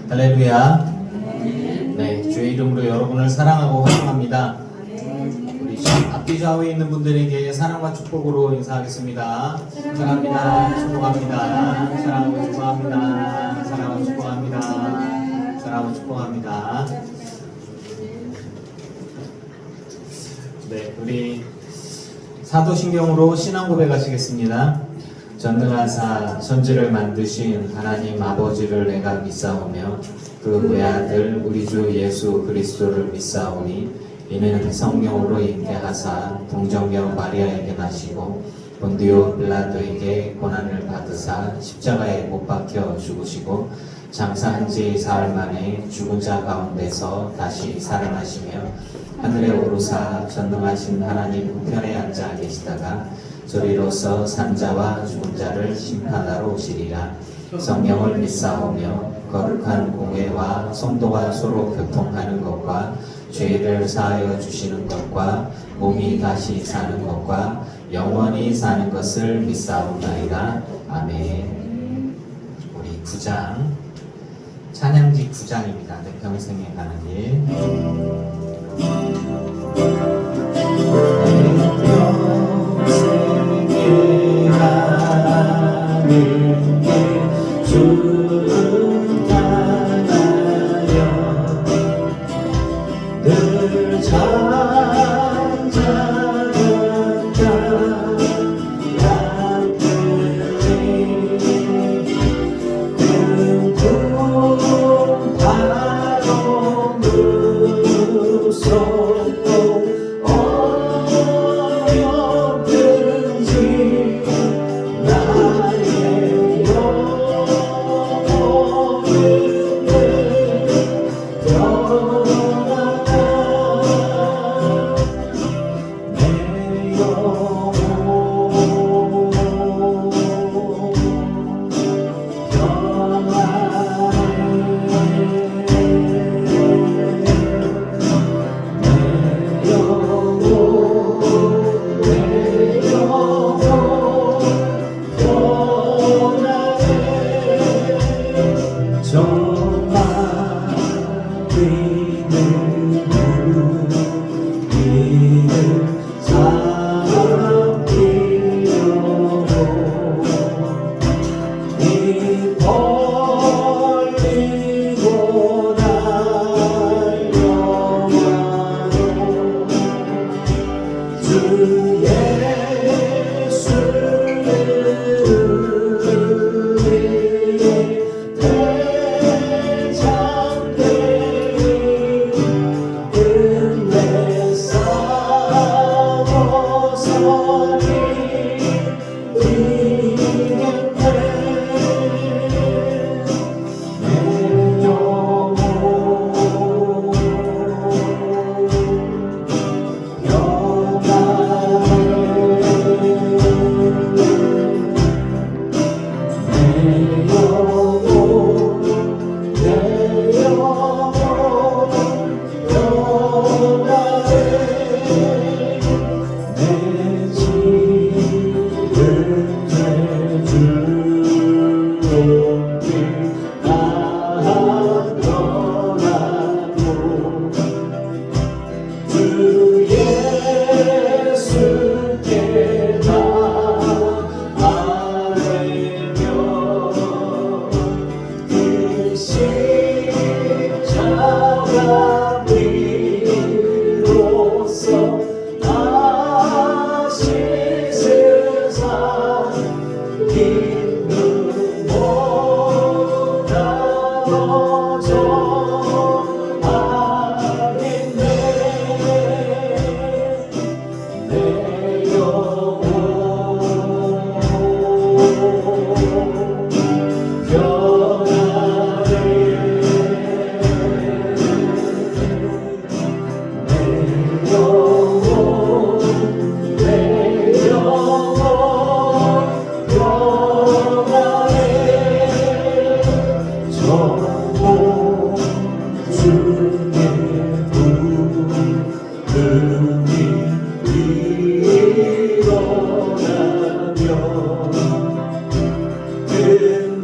할렐루야. 네, 주의 이름으로 여러분을 사랑하고 환영합니다. 우리 앞뒤 좌우에 있는 분들에게 사랑과 축복으로 인사하겠습니다. 사랑합니다. 축복합니다. 사랑하고 축복합니다. 사랑하고 축복합니다. 사랑하고 축복합니다. 네, 우리 사도신경으로 신앙 고백하시겠습니다. 전능하사 천지를 만드신 하나님 아버지를 내가 믿사오며 그 외아들 우리 주 예수 그리스도를 믿사오니 이는 성령으로 잉태하사 동정녀 마리아에게 나시고 본디오 빌라도에게 고난을 받으사 십자가에 못 박혀 죽으시고 장사한 지 사흘 만에 죽은 자 가운데서 다시 살아나시며 하늘에 오르사 전능하신 하나님 우편에 앉아 계시다가 저리로서 산자와 죽은 자를 심판하러 오시리라. 성령을 믿사오며 거룩한 공회와 성도가 서로 교통하는 것과 죄를 사하여 주시는 것과 몸이 다시 사는 것과 영원히 사는 것을 믿사옵나이다. 아멘. 우리 9장 찬양지 9장입니다. 내 평생에 가는 길.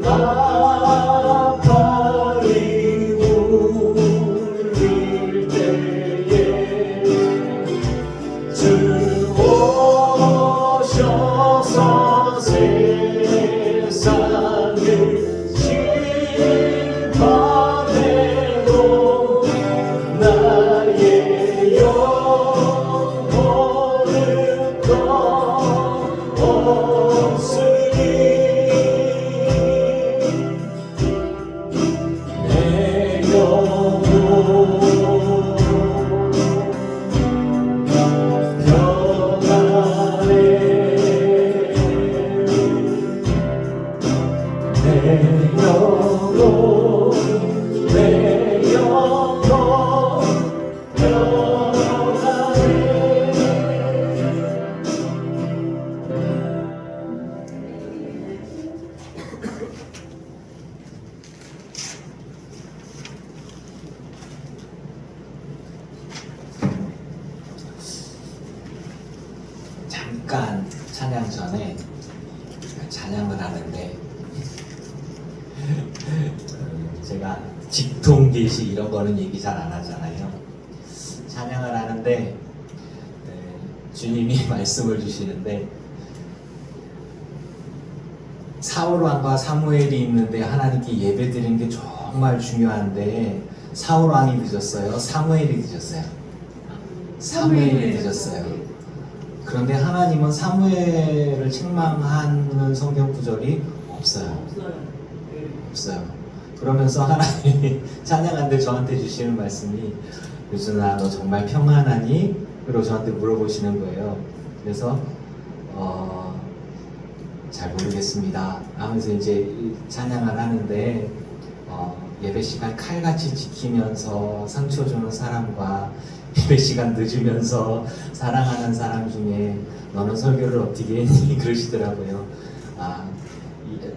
나 버리 잠깐 찬양 전에 찬양을 하는데 제가 직통 계시 이런 거는 얘기 잘 안 하잖아요. 찬양을 하는데 주님이 말씀을 주시는데 사울왕과 사무엘이 있는데 하나님께 예배 드리는 게 정말 중요한데 사울왕이 늦었어요? 사무엘이 늦었어요? 사무엘이 늦었어요. 그런데 하나님은 사무엘을 책망하는 성경 구절이 없어요. 없어요. 그러면서 하나님이 찬양하는데 저한테 주시는 말씀이 유준아 너 정말 평안하니? 그리고 저한테 물어보시는 거예요. 그래서 잘 모르겠습니다 하면서 이제 찬양을 하는데 예배 시간 칼같이 지키면서 상처 주는 사람과 예배 시간 늦으면서 사랑하는 사람 중에 너는 설교를 어떻게 했니? 그러시더라고요.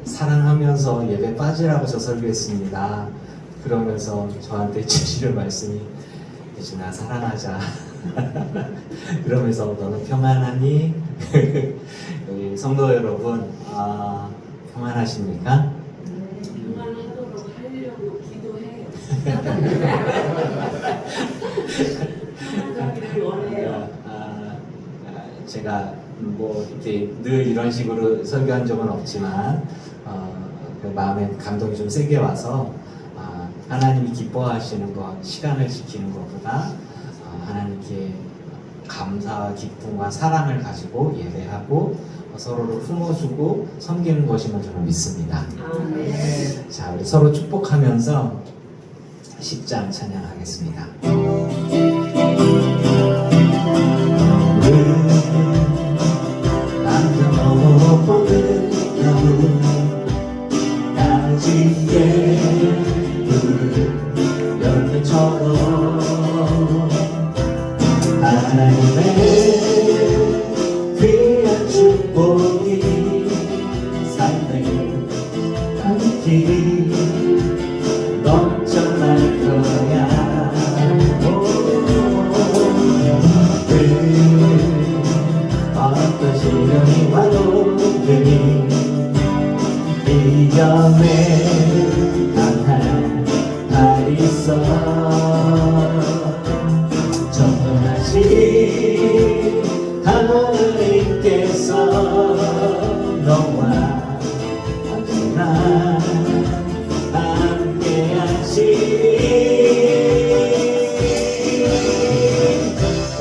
사랑하면서 예배 빠지라고 저 설교했습니다. 그러면서 저한테 주시는 말씀이 예준아 사랑하자. 그러면서 너는 평안하니? 여기 성도 여러분 평안하십니까? 평안하도록 하려고 기도해요. 평안하기를 원해요. 제가 뭐 이렇게 늘 이런 식으로 설교한 적은 없지만 그 마음에 감동이 좀 세게 와서 하나님이 기뻐하시는 것, 시간을 지키는 것보다 하나님께 감사와 기쁨과 사랑을 가지고 예배하고 서로를 품어주고 섬기는 것임을 저는 믿습니다. 자, 우리 서로 축복하면서 10장 찬양하겠습니다. 남자 넘어보는 너무 나지게 열매처럼 하나님의 귀한 축복이 삶에 담기 넘쳐날 거야. 어떤 시련이 와도 그니 이겨내 강한 발 있어. 전능하신 하나님께서 너와 언제나 함께하시.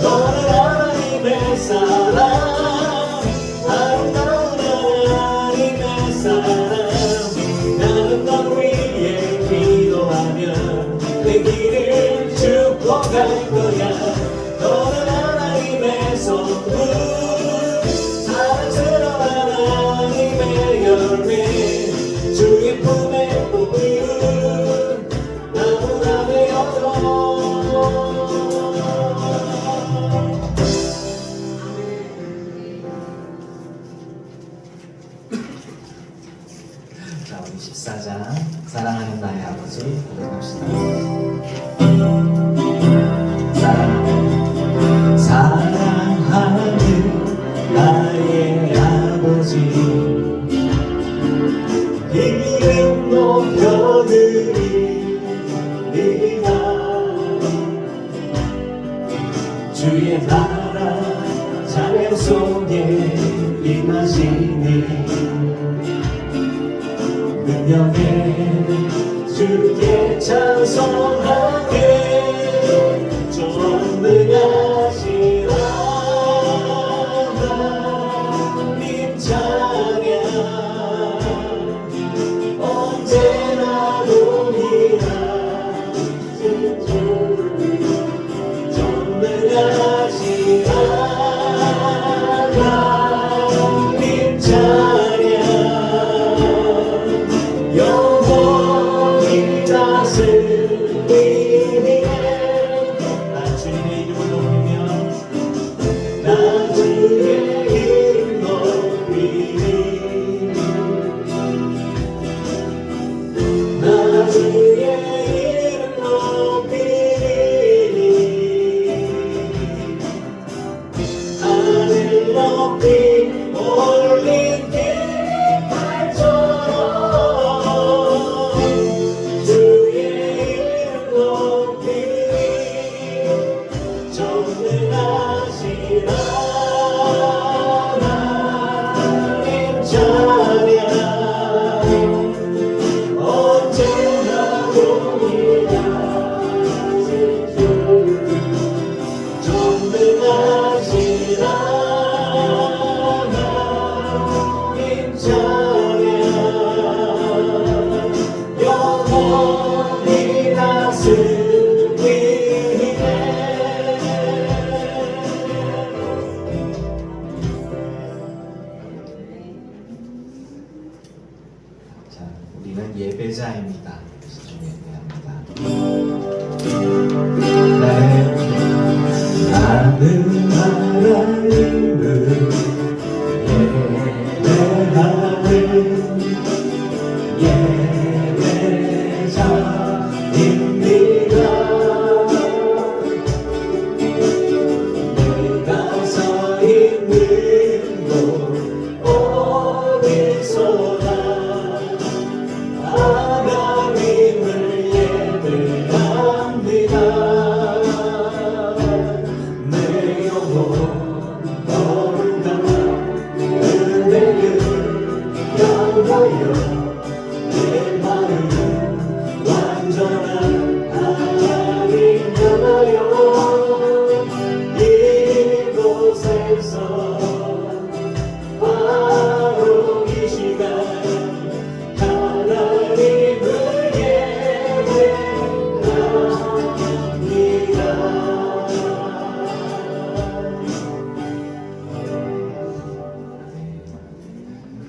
너는 하나님의 사랑, 아름다운 하나님의 사랑. 나는 너 위에 기도하면 내 길을 축복할 거야. 너는 하나님의 선물, 사랑스러운 하나님의 열매, 주의 품에 뿌리는 나무가 되어줘. 자, 우리 14장 사랑하는 나의 아버지 고백합시다. 사랑하는 나의 아버지 이름 높여드립니다. 주의 나라 찬양 속에 임하시니 능력에 주께 찬송하게 전능하신 하나님 찬양 언제나 동일한 전능하신 하나님 찬양 영원히 다스리네. 주님의 이름을 높입니다. 하나님 향하여 이곳에서 바로 이 시간 하나님을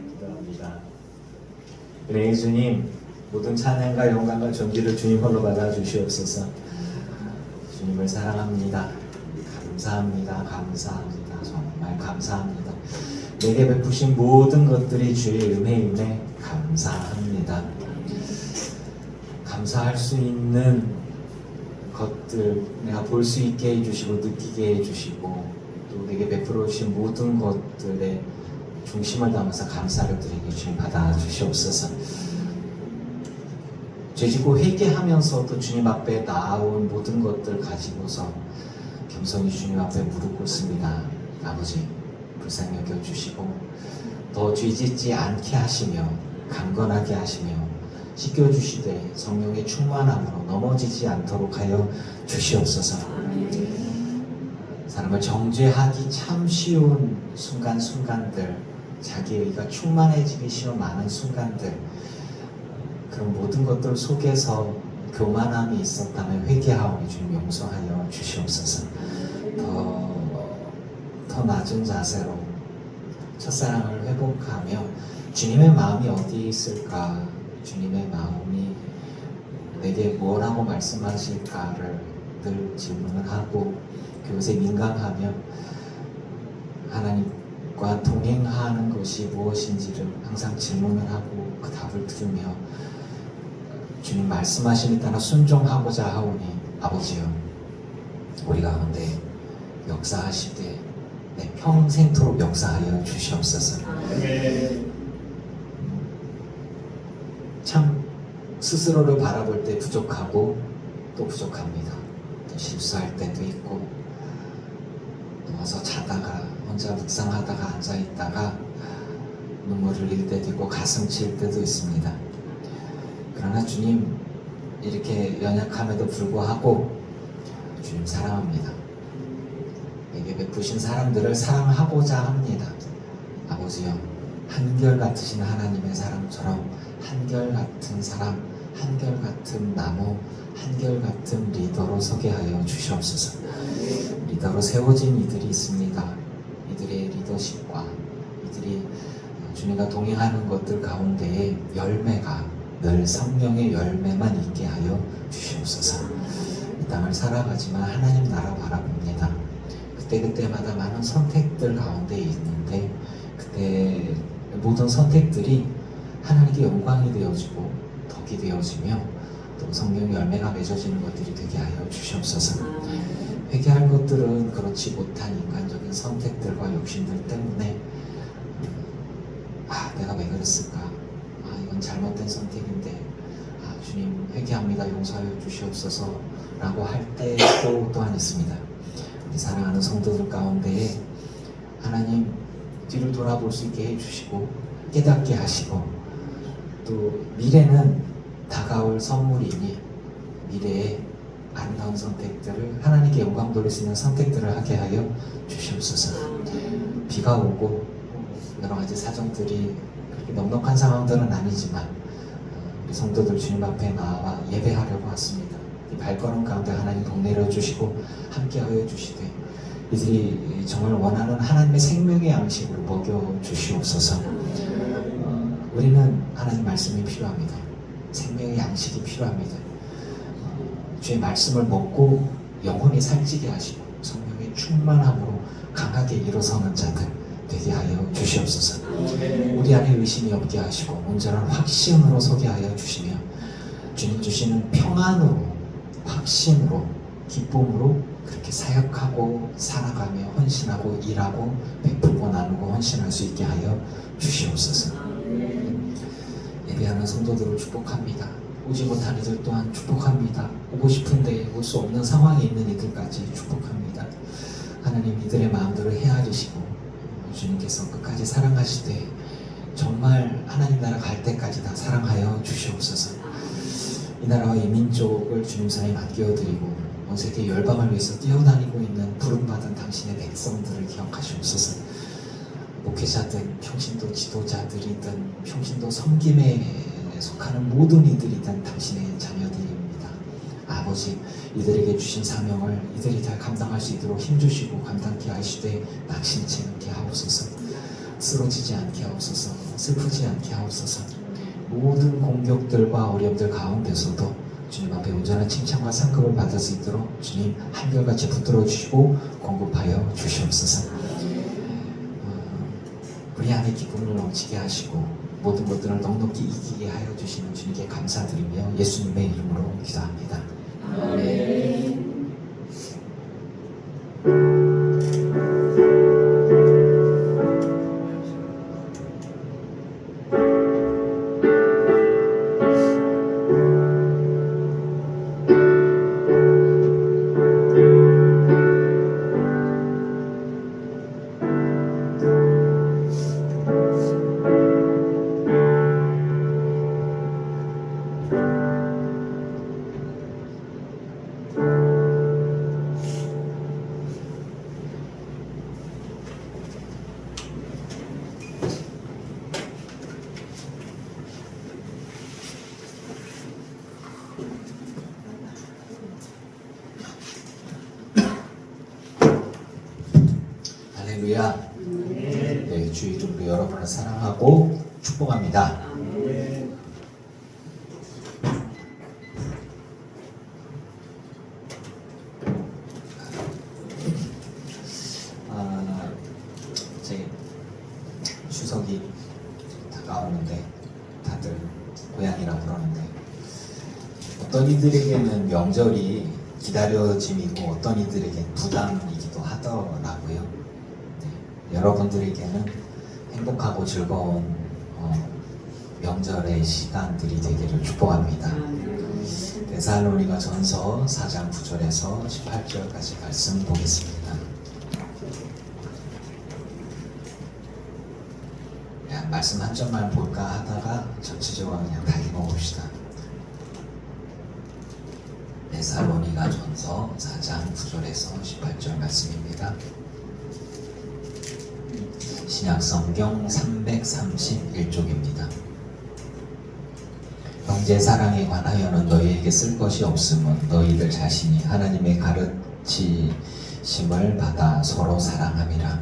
기도합니다. 은혜의 주님, 모든 찬양과 영광과 존귀를 주님 홀로 받아 주시옵소서. 주님을 사랑합니다. 감사합니다. 감사합니다. 정말 감사합니다. 내게 베푸신 모든 것들이 주의 은혜임에 감사합니다. 감사할 수 있는 것들 내가 볼 수 있게 해주시고 느끼게 해주시고 또 내게 베풀어 주신 모든 것들에 중심을 담아서 감사를 드리게 주님 받아 주시옵소서. 죄지고 회개하면서도 주님 앞에 나온 모든 것들 가지고서 겸손히 주님 앞에 무릎 꿇습니다. 아버지 불쌍히 여겨주시고 더 죄짓지 않게 하시며 강건하게 하시며 씻겨주시되 성령의 충만함으로 넘어지지 않도록 하여 주시옵소서. 사람을 정죄하기 참 쉬운 순간순간들, 자기의가 충만해지기 쉬운 많은 순간들, 그런 모든 것들 속에서 교만함이 있었다면 회개하오니 주님 용서하여 주시옵소서. 더 낮은 자세로 첫사랑을 회복하며 주님의 마음이 어디에 있을까, 주님의 마음이 내게 뭐라고 말씀하실까를 늘 질문을 하고 그것에 민감하며 하나님과 동행하는 것이 무엇인지를 항상 질문을 하고 그 답을 들으며 주님 말씀하심에 따라 순종하고자 하오니 아버지여 우리 가운데 역사하시되 내 평생토록 역사하여 주시옵소서. 참 스스로를 바라볼 때 부족하고 또 부족합니다. 또 실수할 때도 있고 누워서 자다가 혼자 묵상하다가 앉아있다가 눈물을 흘릴 때도 있고 가슴 칠 때도 있습니다. 그러나 주님 이렇게 연약함에도 불구하고 주님 사랑합니다. 내게 베푸신 사람들을 사랑하고자 합니다. 아버지여 한결같으신 하나님의 사랑처럼 한결같은 사람, 한결같은 나무, 한결같은 리더로 서게 하여 주시옵소서. 리더로 세워진 이들이 있습니다. 이들의 리더십과 이들이 주님과 동행하는 것들 가운데에 열매가 늘 성령의 열매만 있게 하여 주시옵소서. 이 땅을 살아가지만 하나님 나라 바라봅니다. 그때그때마다 많은 선택들 가운데 있는데 그때 모든 선택들이 하나님께 영광이 되어지고 덕이 되어지며 또 성령의 열매가 맺어지는 것들이 되게 하여 주시옵소서. 회개할 것들은 그렇지 못한 인간적인 선택들과 욕심들 때문에 내가 왜 그랬을까? 이건 잘못된 선택인데 주님 회개합니다. 용서하여 주시옵소서 라고 할 때도 또한 있습니다. 우리 사랑하는 성도들 가운데에 하나님 뒤를 돌아볼 수 있게 해주시고 깨닫게 하시고 또 미래는 다가올 선물이니 미래에 아름다운 선택들을 하나님께 영광 돌릴 수 있는 선택들을 하게 하여 주시옵소서. 비가 오고 여러 가지 사정들이 그렇게 넉넉한 상황들은 아니지만 우리 성도들 주님 앞에 나와 예배하려고 왔습니다. 이 발걸음 가운데 하나님 복 내려주시고 함께하여 주시되 이들이 정말 원하는 하나님의 생명의 양식으로 먹여주시옵소서. 우리는 하나님 말씀이 필요합니다. 생명의 양식이 필요합니다. 주의 말씀을 먹고 영혼이 살찌게 하시고 성령의 충만함으로 강하게 일어서는 자들 되게 하여 주시옵소서. 우리 안에 의심이 없게 하시고 온전한 확신으로 서게 하여 주시며 주님 주시는 평안으로 확신으로 기쁨으로 그렇게 사역하고 살아가며 헌신하고 일하고 베풀고 나누고 헌신할 수 있게 하여 주시옵소서. 예배하는 성도들을 축복합니다. 오지 못한 이들 또한 축복합니다. 오고 싶은데 올 수 없는 상황에 있는 이들까지 축복합니다. 하나님 이들의 마음들을 헤아리시고 주님께서 끝까지 사랑하시되 정말 하나님 나라 갈 때까지 다 사랑하여 주시옵소서. 이 나라와 이 민족을 주님 손에 맡겨드리고 온 세계 열방을 위해서 뛰어다니고 있는 부름받은 당신의 백성들을 기억하시옵소서. 목회자든 평신도 지도자들이든 평신도 섬김에 속하는 모든 이들이든 당신의 자녀들입니다. 아버지, 이들에게 주신 사명을 이들이 잘 감당할 수 있도록 힘주시고 감당케 하시되 낙심치 않게 하옵소서. 쓰러지지 않게 하옵소서. 슬프지 않게 하옵소서. 모든 공격들과 어려움들 가운데서도 주님 앞에 온전한 칭찬과 상급을 받을 수 있도록 주님 한결같이 붙들어 주시고 공급하여 주시옵소서. 우리 안에 기쁨을 넘치게 하시고 모든 것들을 넉넉히 이기게 하여 주시는 주님께 감사드리며 예수님의 이름으로 기도합니다. 아멘. 할렐루야. 네, 주 이름으로 여러분을 사랑하고 축복합니다. 이제 추석이 다가오는데 다들 고향이라 그러는데 어떤 이들에게는 명절이 기다려짐이고 어떤 이들에게는 부담이기도 하더라고요. 네, 여러분들에게는 행복하고 즐거운 명절의 시간들이 되기를 축복합니다. 데살로니가 전서 4장 9절에서 18절까지 말씀 보겠습니다. 말씀 한 점만 볼까 하다가 전체적으로 그냥 다 읽어봅시다. 데살로니가 전서 4장 9절에서 18절 말씀입니다. 신약성경 331쪽입니다. 형제 사랑에 관하여는 너희에게 쓸 것이 없음은 너희들 자신이 하나님의 가르치심을 받아 서로 사랑함이라.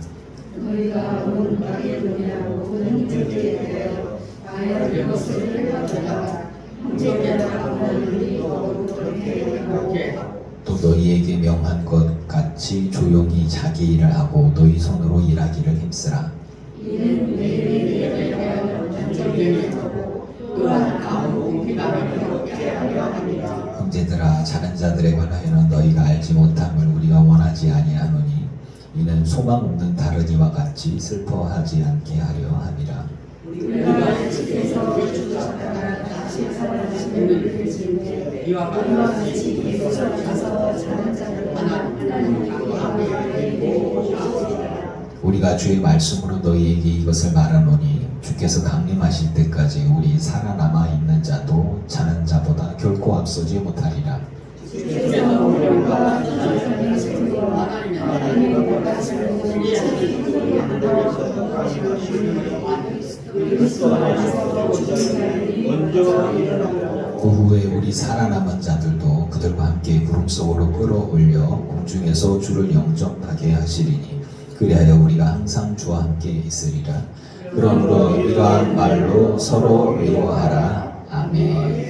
너희가 온 마게도냐로 오는 들에 대하여 과연 이것을 흘려다가 형제들과 하나님이 어떻게 하고 또 너희에게 명한 것 같이 조용히 자기 일을 하고 너희 손으로 일하기를 힘쓰라. 이는 내일에 대하여 단절히 하고 또한 아무 비방을 없게 하려 합니다. 형제들아, 작은 자들에 관하여는 너희가 알지 못함을 우리가 원하지 아니하노니 이는 소망 없는 다르니와 같이 슬퍼하지 않게 하려 함이라. 우리가 집에서 주셨다가 다시 사랑하시는 일을 지은데 이와 같이 이곳을 가서 작은 자를 하나님과 함께 보시리라. 우리가 주의 말씀으로 너희에게 이것을 말하노니 주께서 강림하실 때까지 우리 살아남아 있는 자도 자는 자보다 결코 앞서지 못하리라. 주께서 우리와 하나님의 생명과 하나님의 말씀을 진리하시는 오후에 우리 살아남은 자들도 그들과 함께 구름 속으로 끌어올려 공중에서 주를 영접하게 하시리니 그리하여 우리가 항상 주와 함께 있으리라. 그러므로 이러한 말로 서로 위로하라. 아멘.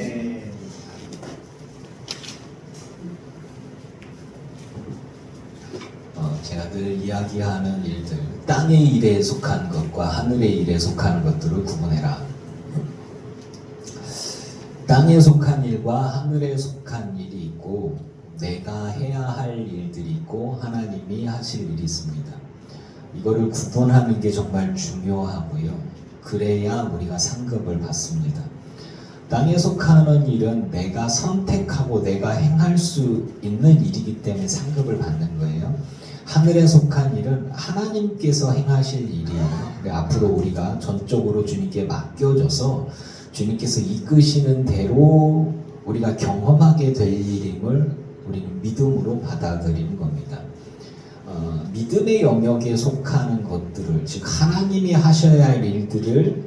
제가 늘 이야기하는 일들, 땅의 일에 속한 것과 하늘의 일에 속한 것들을 구분해라. 땅에 속한 일과 하늘에 속한 일이 있고 내가 해야 할 일들이 있고 하나님이 하실 일이 있습니다. 이거를 구분하는 게 정말 중요하고요. 그래야 우리가 상급을 받습니다. 땅에 속하는 일은 내가 선택하고 내가 행할 수 있는 일이기 때문에 상급을 받는 거예요. 하늘에 속한 일은 하나님께서 행하실 일이에요. 앞으로 우리가 전적으로 주님께 맡겨져서 주님께서 이끄시는 대로 우리가 경험하게 될 일임을 우리는 믿음으로 받아들이는 겁니다. 믿음의 영역에 속하는 것들을, 즉 하나님이 하셔야 할 일들을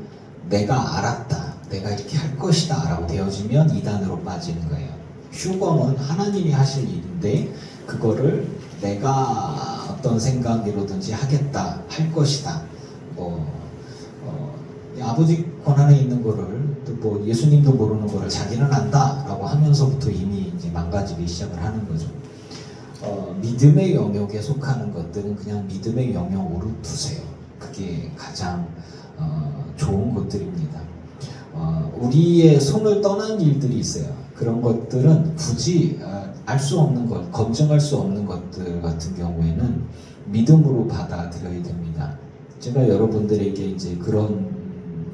내가 알았다, 내가 이렇게 할 것이다 라고 되어지면 이단으로 빠지는 거예요. 휴거는 하나님이 하실 일인데 그거를 내가 어떤 생각으로든지 하겠다, 할 것이다, 아버지 권한에 있는 거를 또 뭐 예수님도 모르는 거를 자기는 안다 라고 하면서부터 이미 이제 망가지기 시작을 하는 거죠. 믿음의 영역에 속하는 것들은 그냥 믿음의 영역으로 두세요. 그게 가장 좋은 것들입니다. 우리의 손을 떠난 일들이 있어요. 그런 것들은 굳이 알 수 없는 것, 검증할 수 없는 것들 같은 경우에는 믿음으로 받아들여야 됩니다. 제가 여러분들에게 이제 그런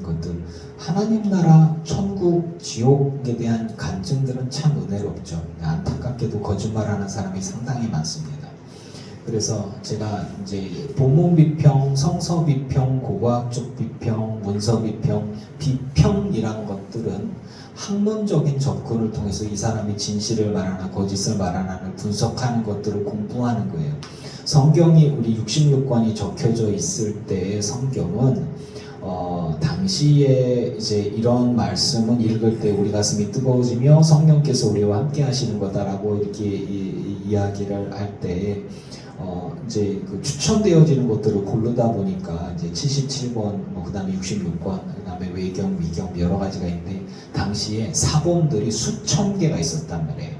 것들, 하나님 나라, 천국, 지옥에 대한 간증들은 참 은혜롭죠. 안타깝게도 거짓말하는 사람이 상당히 많습니다. 그래서 제가 이제 본문 비평, 성서 비평, 고고학적 비평, 문서 비평, 비평이란 것들은 학문적인 접근을 통해서 이 사람이 진실을 말하나 거짓을 말하나를 분석하는 것들을 공부하는 거예요. 성경이 우리 66권이 적혀져 있을 때의 성경은 당시에 이제 이런 말씀은 읽을 때 우리 가슴이 뜨거워지며 성령께서 우리와 함께 하시는 거다라고 이렇게 이야기를 할 때 이제 그 추천되어지는 것들을 고르다 보니까 이제 77권, 그 다음에 66권, 그 다음에 외경, 위경 여러 가지가 있는데 당시에 사본들이 수천 개가 있었단 말이에요.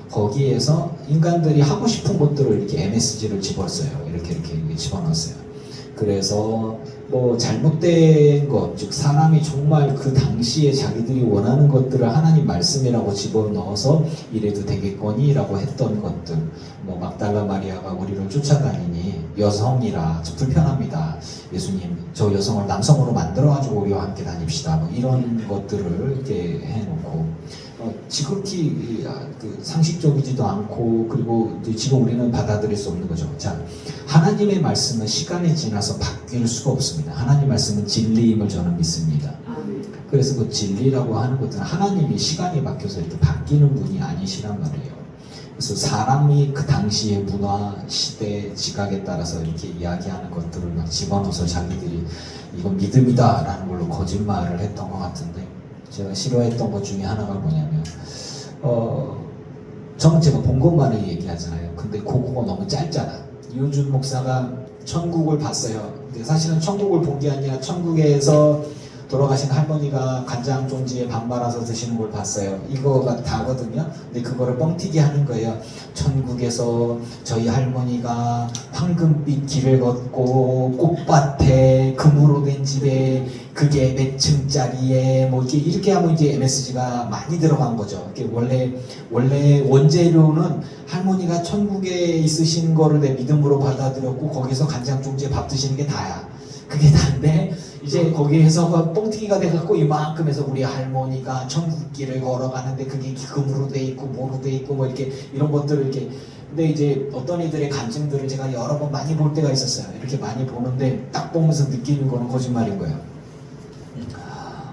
거기에서 인간들이 하고 싶은 것들을 이렇게 MSG를 집었어요. 이렇게 집어넣었어요. 그래서 뭐 잘못된 것, 즉 사람이 정말 그 당시에 자기들이 원하는 것들을 하나님 말씀이라고 집어넣어서 이래도 되겠거니라고 했던 것들, 뭐 막달라 마리아가 우리를 쫓아다니니 여성이라 불편합니다. 예수님, 저 여성을 남성으로 만들어가지고 우리와 함께 다닙시다. 뭐 이런 것들을 이렇게 해놓고 지극히 그 상식적이지도 않고, 그리고 지금 우리는 받아들일 수 없는 거죠. 자, 하나님의 말씀은 시간이 지나서 바뀔 수가 없습니다. 하나님 말씀은 진리임을 저는 믿습니다. 그래서 그 진리라고 하는 것은 하나님이 시간이 바뀌어서 이렇게 바뀌는 분이 아니시란 말이에요. 그래서 사람이 그 당시의 문화, 시대, 지각에 따라서 이렇게 이야기하는 것들을 막 집어넣어서 자기들이 이건 믿음이다 라는 걸로 거짓말을 했던 것 같은데, 제가 싫어했던 것 중에 하나가 뭐냐면 저는 제가 본 것만을 얘기하잖아요. 근데 그거가 너무 짧잖아. 이훈준 목사가 천국을 봤어요. 근데 사실은 천국을 본 게 아니라 천국에서 돌아가신 할머니가 간장 종지에 밥 말아서 드시는 걸 봤어요. 이거가 다거든요. 근데 그거를 뻥튀기 하는 거예요. 천국에서 저희 할머니가 황금빛 길을 걷고 꽃밭에 금으로 된 집에 그게 몇 층짜리에 뭐 이렇게 하면 이제 MSG가 많이 들어간 거죠. 원래 원재료는 할머니가 천국에 있으신 거를 내 믿음으로 받아들였고 거기서 간장 종지에 밥 드시는 게 다야. 그게 다인데 이제 거기에서 뻥튀기가 돼갖고 이만큼 해서 우리 할머니가 천국길을 걸어가는데 그게 금으로 돼 있고 뭐로 돼 있고 뭐 이렇게 이런 것들을 이렇게. 근데 이제 어떤 이들의 간증들을 제가 여러 번 많이 볼 때가 있었어요. 이렇게 많이 보는데 딱 보면서 느끼는 거는 거짓말인 거예요.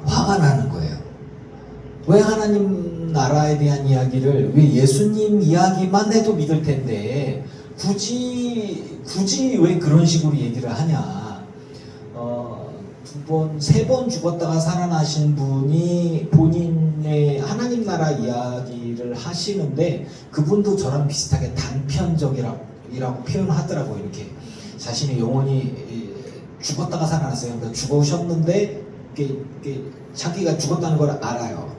화가 나는 거예요. 왜 하나님 나라에 대한 이야기를, 왜 예수님 이야기만 해도 믿을 텐데 굳이 왜 그런 식으로 얘기를 하냐. 세 번 죽었다가 살아나신 분이 본인의 하나님 나라 이야기를 하시는데 그분도 저랑 비슷하게 단편적이라고 표현하더라고요. 이렇게 자신의 영혼이 죽었다가 살아났어요. 그러니까 죽으셨는데 자기가 죽었다는 걸 알아요.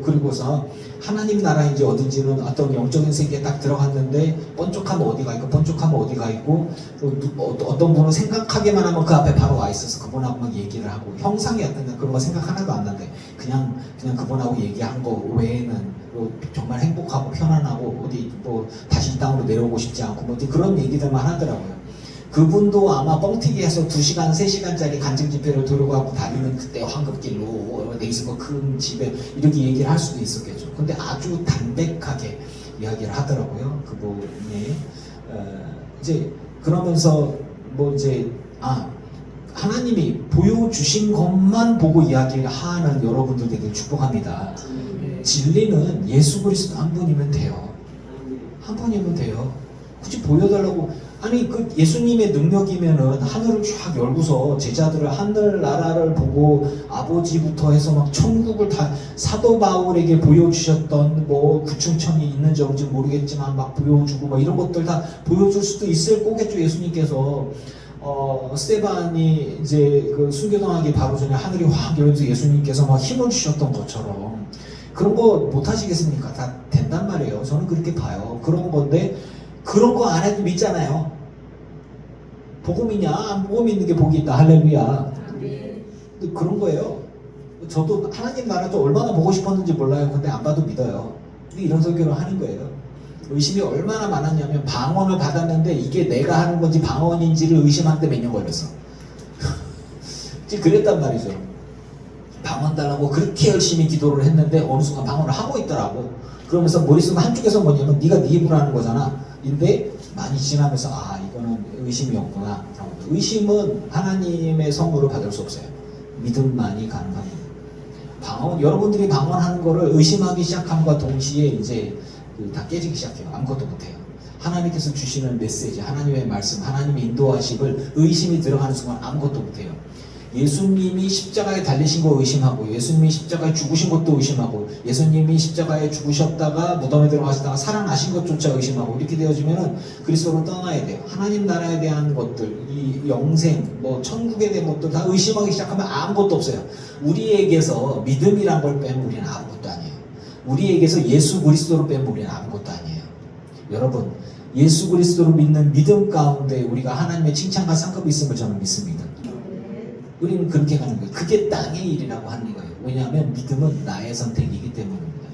그리고서 하나님 나라인지 어딘지는 어떤 영적인 세계에 딱 들어갔는데 번쩍하면 어디가 있고 번쩍하면 어디가 있고 어떤 분은 생각하기만 하면 그 앞에 바로 와 있어서 그분하고 막 얘기를 하고, 형상이 어떤 그런 거 생각 하나도 안 나는데 그냥 그분하고 얘기한 거 외에는 정말 행복하고 편안하고 어디 뭐 다시 이 땅으로 내려오고 싶지 않고 뭐 그런 얘기들만 하더라고요. 그분도 아마 뻥튀기해서 2시간, 3시간짜리 간증 집회를 들어가고 다니는 그때 황급길로 내있은 큰 집에 이렇게 얘기를 할 수도 있었겠죠. 근데 아주 담백하게 이야기를 하더라고요. 그분이 이제 그러면서 뭐 이제 하나님이 보여주신 것만 보고 이야기를 하는 여러분들 되게 축복합니다. 진리는 예수 그리스도 한 분이면 돼요. 한 분이면 돼요. 굳이 보여달라고. 아니 그 예수님의 능력이면은 하늘을 쫙 열고서 제자들을 하늘나라를 보고 아버지부터 해서 막 천국을 다 사도 바울에게 보여주셨던 뭐 구충천이 있는지 없는지 모르겠지만 막 보여주고 뭐 이런 것들 다 보여줄 수도 있을 거겠죠. 예수님께서 스테반이 이제 그 순교당하기 바로 전에 하늘이 확 열려서 예수님께서 막 힘을 주셨던 것처럼 그런 거 못 하시겠습니까? 다 된단 말이에요. 저는 그렇게 봐요. 그런 건데 그런 거 안 해도 믿잖아요. 복음 있냐? 복음 있는 게 복이 있다. 할렐루야. 근데 그런 거예요. 저도 하나님 나라도 얼마나 보고 싶었는지 몰라요. 근데 안 봐도 믿어요. 근데 이런 설교를 하는 거예요. 의심이 얼마나 많았냐면 방언을 받았는데 이게 내가 하는 건지 방언인지를 의심하는데 몇 년 걸렸어. 그랬단 말이죠. 방언 달라고 그렇게 열심히 기도를 했는데 어느 순간 방언을 하고 있더라고. 그러면서 머릿속 한쪽에서 뭐냐면 네가 네 입으로 하는 거잖아. 근데 많이 지나면서 아 이거는 의심이었구나. 의심은 하나님의 선물을 받을 수 없어요. 믿음만이 가능합니다. 방언, 여러분들이 방언하는 거를 의심하기 시작함과 동시에 이제 다 깨지기 시작해요. 아무것도 못해요. 하나님께서 주시는 메시지, 하나님의 말씀, 하나님의 인도하심을 의심이 들어가는 순간 아무것도 못해요. 예수님이 십자가에 달리신 거 의심하고, 예수님이 십자가에 죽으신 것도 의심하고, 예수님이 십자가에 죽으셨다가 무덤에 들어가셨다가 살아나신 것조차 의심하고, 이렇게 되어지면은 그리스도로 떠나야 돼요. 하나님 나라에 대한 것들, 이 영생, 뭐 천국에 대한 것들 다 의심하기 시작하면 아무것도 없어요. 우리에게서 믿음이란 걸 빼면 우리는 아무것도 아니에요. 우리에게서 예수 그리스도로 빼면 우리는 아무것도 아니에요. 여러분, 예수 그리스도를 믿는 믿음 가운데 우리가 하나님의 칭찬과 상급이 있음을 저는 믿습니다. 우리는 그렇게 가는 거예요. 그게 땅의 일이라고 하는 거예요. 왜냐하면 믿음은 나의 선택이기 때문입니다.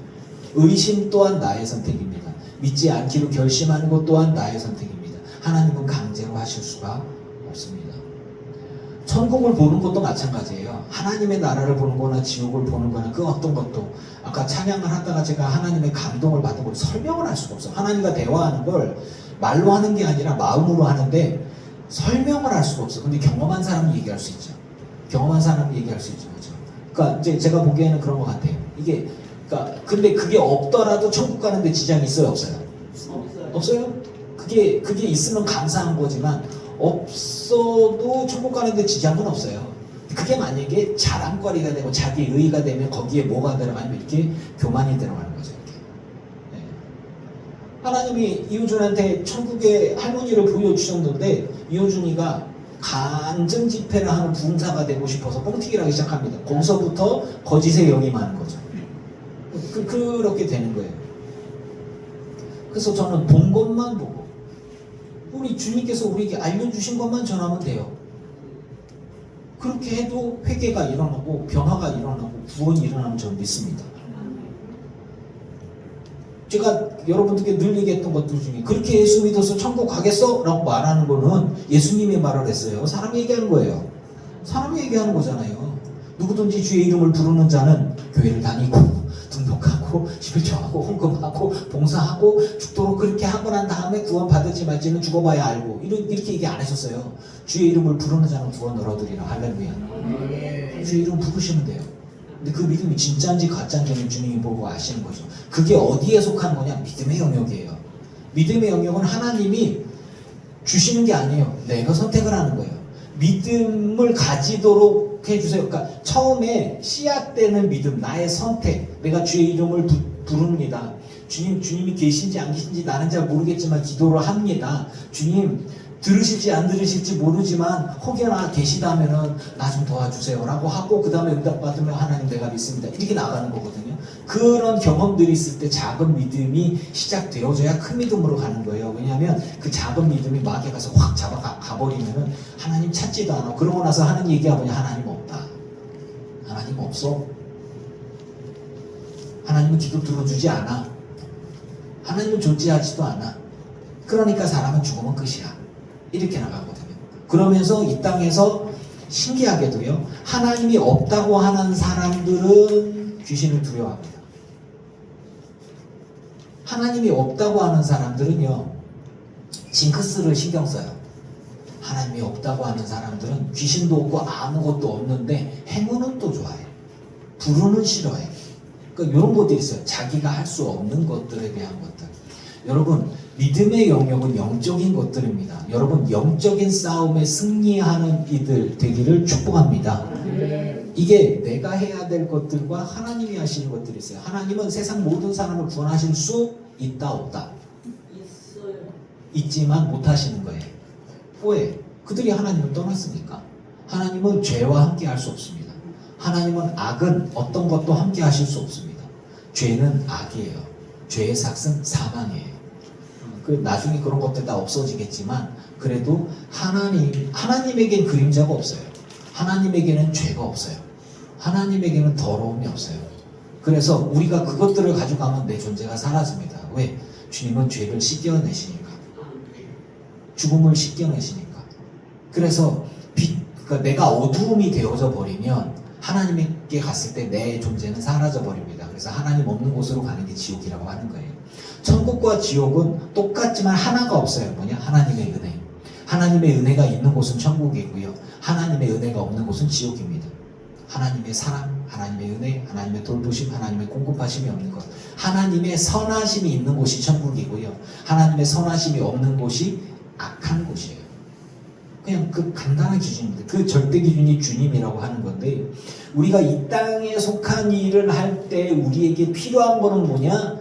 의심 또한 나의 선택입니다. 믿지 않기로 결심하는 것 또한 나의 선택입니다. 하나님은 강제로 하실 수가 없습니다. 천국을 보는 것도 마찬가지예요. 하나님의 나라를 보는 거나 지옥을 보는 거나 그 어떤 것도 아까 찬양을 하다가 제가 하나님의 감동을 받은 걸 설명을 할 수가 없어요. 하나님과 대화하는 걸 말로 하는 게 아니라 마음으로 하는데 설명을 할 수가 없어요. 근데 경험한 사람은 얘기할 수 있죠. 경험한 사람은 얘기할 수 있죠. 그렇죠? 그러니까 이제 제가 보기에는 그런 것 같아요. 이게 그러니까 근데 그게 없더라도 천국 가는데 지장이 있어요, 없어요? 없어요. 그게 있으면 감사한 거지만 없어도 천국 가는데 지장은 없어요. 그게 만약에 자랑거리가 되고 자기 의의가 되면 거기에 뭐가 들어가면 이렇게 교만이 들어가는 거죠. 이렇게. 네. 하나님이 이호준한테 천국의 할머니를 보여주셨는데 이호준이가 간증 집회를 하는 부흥사가 되고 싶어서 뻥튀기를 하기 시작합니다. 거기서부터 거짓에 영임하는 거죠. 그렇게 되는 거예요. 그래서 저는 본 것만 보고 우리 주님께서 우리에게 알려주신 것만 전하면 돼요. 그렇게 해도 회개가 일어나고 변화가 일어나고 구원이 일어나면 저는 믿습니다. 제가 여러분들께 늘 얘기했던 것들 중에 그렇게 예수 믿어서 천국 가겠어? 라고 말하는 거는 예수님이 말을 했어요. 사람이 얘기하는 거예요. 사람이 얘기하는 거잖아요. 누구든지 주의 이름을 부르는 자는 교회를 다니고 등록하고 11조하고 헌금하고 봉사하고 죽도록 그렇게 하고 난 다음에 구원 받을지 말지는 죽어봐야 알고 이렇게 얘기 안 하셨어요. 주의 이름을 부르는 자는 구원을 얻으리라. 할렐루야. 주의 이름 부르시면 돼요. 근데 그 믿음이 진짜인지 가짜인지는 주님이 보고 아시는 거죠. 그게 어디에 속한 거냐? 믿음의 영역이에요. 믿음의 영역은 하나님이 주시는 게 아니에요. 내가 선택을 하는 거예요. 믿음을 가지도록 해주세요. 그러니까 처음에 씨앗되는 믿음, 나의 선택, 내가 주의 이름을 부릅니다. 주님이 계신지 안 계신지 나는 잘 모르겠지만 기도를 합니다. 주님 들으실지 안 들으실지 모르지만 혹여나 계시다면은 나 좀 도와주세요 라고 하고 그 다음에 응답 받으면 하나님 내가 믿습니다. 이렇게 나가는 거거든요. 그런 경험들이 있을 때 작은 믿음이 시작되어져야 큰 믿음으로 가는 거예요. 왜냐하면 그 작은 믿음이 마귀에 가서 확 가버리면은 하나님 찾지도 않아. 그러고 나서 하는 얘기가 뭐냐? 하나님 없다. 하나님 없어. 하나님은 기도 들어주지 않아. 하나님은 존재하지도 않아. 그러니까 사람은 죽으면 끝이야. 이렇게 나가거든요. 그러면서 이 땅에서 신기하게도요, 하나님이 없다고 하는 사람들은 귀신을 두려워합니다. 하나님이 없다고 하는 사람들은요, 징크스를 신경 써요. 하나님이 없다고 하는 사람들은 귀신도 없고 아무것도 없는데 행운은 또 좋아해. 불운은 싫어해. 그러니까 이런 것들이 있어요. 자기가 할 수 없는 것들에 대한 것들. 여러분, 믿음의 영역은 영적인 것들입니다. 여러분, 영적인 싸움에 승리하는 이들 되기를 축복합니다. 이게 내가 해야 될 것들과 하나님이 하시는 것들이 있어요. 하나님은 세상 모든 사람을 구원하실 수 있다 없다? 있어요. 있지만 못 하시는 거예요. 왜? 그들이 하나님을 떠났으니까. 하나님은 죄와 함께 할 수 없습니다. 하나님은 악은 어떤 것도 함께 하실 수 없습니다. 죄는 악이에요. 죄의 삭은 사망이에요. 나중에 그런 것들 다 없어지겠지만 그래도 하나님에겐 그림자가 없어요. 하나님에게는 죄가 없어요. 하나님에게는 더러움이 없어요. 그래서 우리가 그것들을 가져가면 내 존재가 사라집니다. 왜? 주님은 죄를 씻겨내시니까. 죽음을 씻겨내시니까. 그래서 그러니까 내가 어두움이 되어져 버리면 하나님께 갔을 때 내 존재는 사라져 버립니다. 그래서 하나님 없는 곳으로 가는 게 지옥이라고 하는 거예요. 천국과 지옥은 똑같지만 하나가 없어요. 뭐냐? 하나님의 은혜. 하나님의 은혜가 있는 곳은 천국이고요. 하나님의 은혜가 없는 곳은 지옥입니다. 하나님의 사랑, 하나님의 은혜, 하나님의 돌보심, 하나님의 공급하심이 없는 것. 하나님의 선하심이 있는 곳이 천국이고요. 하나님의 선하심이 없는 곳이 악한 곳이에요. 그냥 그 간단한 기준입니다. 그 절대 기준이 주님이라고 하는 건데, 우리가 이 땅에 속한 일을 할 때 우리에게 필요한 거는 뭐냐?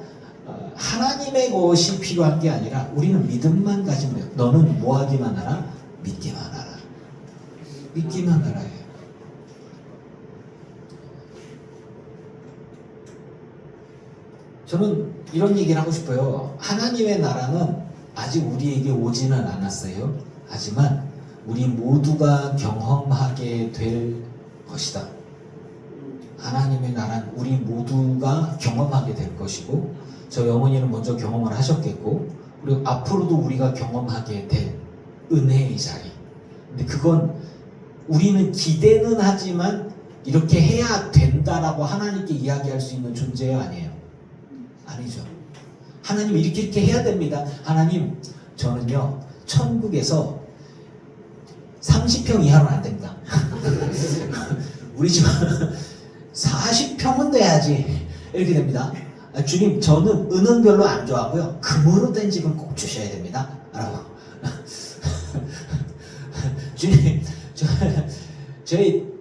하나님의 것이 필요한 게 아니라 우리는 믿음만 가지면 돼요. 너는 뭐 하기만 하라? 믿기만 하라. 믿기만 하라예요. 저는 이런 얘기를 하고 싶어요. 하나님의 나라는 아직 우리에게 오지는 않았어요. 하지만 우리 모두가 경험하게 될 것이다. 하나님의 나라는 우리 모두가 경험하게 될 것이고, 저희 어머니는 먼저 경험을 하셨겠고, 그리고 앞으로도 우리가 경험하게 될 은혜의 자리. 근데 그건 우리는 기대는 하지만 이렇게 해야 된다라고 하나님께 이야기할 수 있는 존재가 아니에요. 아니죠. 하나님 이렇게 해야 됩니다. 하나님, 저는요 천국에서 30평 이하로는 안 됩니다. 우리 집은 40평은 돼야지. 이렇게 됩니다. 주님, 저는 은은 별로 안 좋아하고요. 금으로 된 집은 꼭 주셔야 됩니다. 라고. 주님,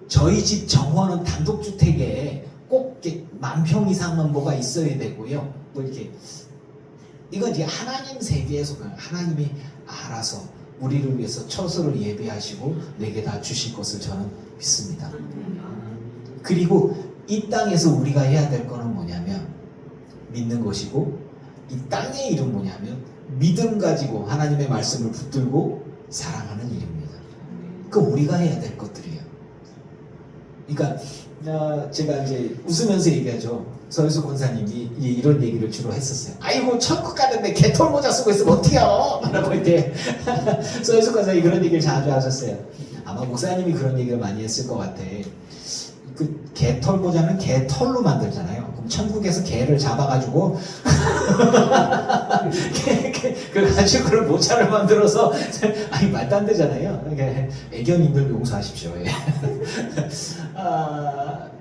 저희 집 정원은 단독주택에 꼭 10,000평 이상은 뭐가 있어야 되고요. 뭐 이렇게. 이건 이제 하나님 세계에서 하나님이 알아서 우리를 위해서 처소를 예배하시고 내게 다 주실 것을 저는 믿습니다. 그리고 이 땅에서 우리가 해야 될 거는 뭐냐면 믿는 것이고, 이 땅의 일은 뭐냐면 믿음 가지고 하나님의 말씀을 붙들고 사랑하는 일입니다. 그 우리가 해야 될 것들이에요. 그러니까 제가 이제 웃으면서 얘기하죠. 서유수 권사님이 이런 얘기를 주로 했었어요. 아이고, 천국 가는데 개털 모자 쓰고 있으면 어떡해요? 라고 이렇게 서유수 권사님이 그런 얘기를 자주 하셨어요. 아마 목사님이 그런 얘기를 많이 했을 것 같아. 그 개털 모자는 개털로 만들잖아요. 그럼 천국에서 개를 잡아가지고 그래가지고 그런 모자를 만들어서, 아니 말도 안 되잖아요. 그러니까 애견인들 용서하십시오.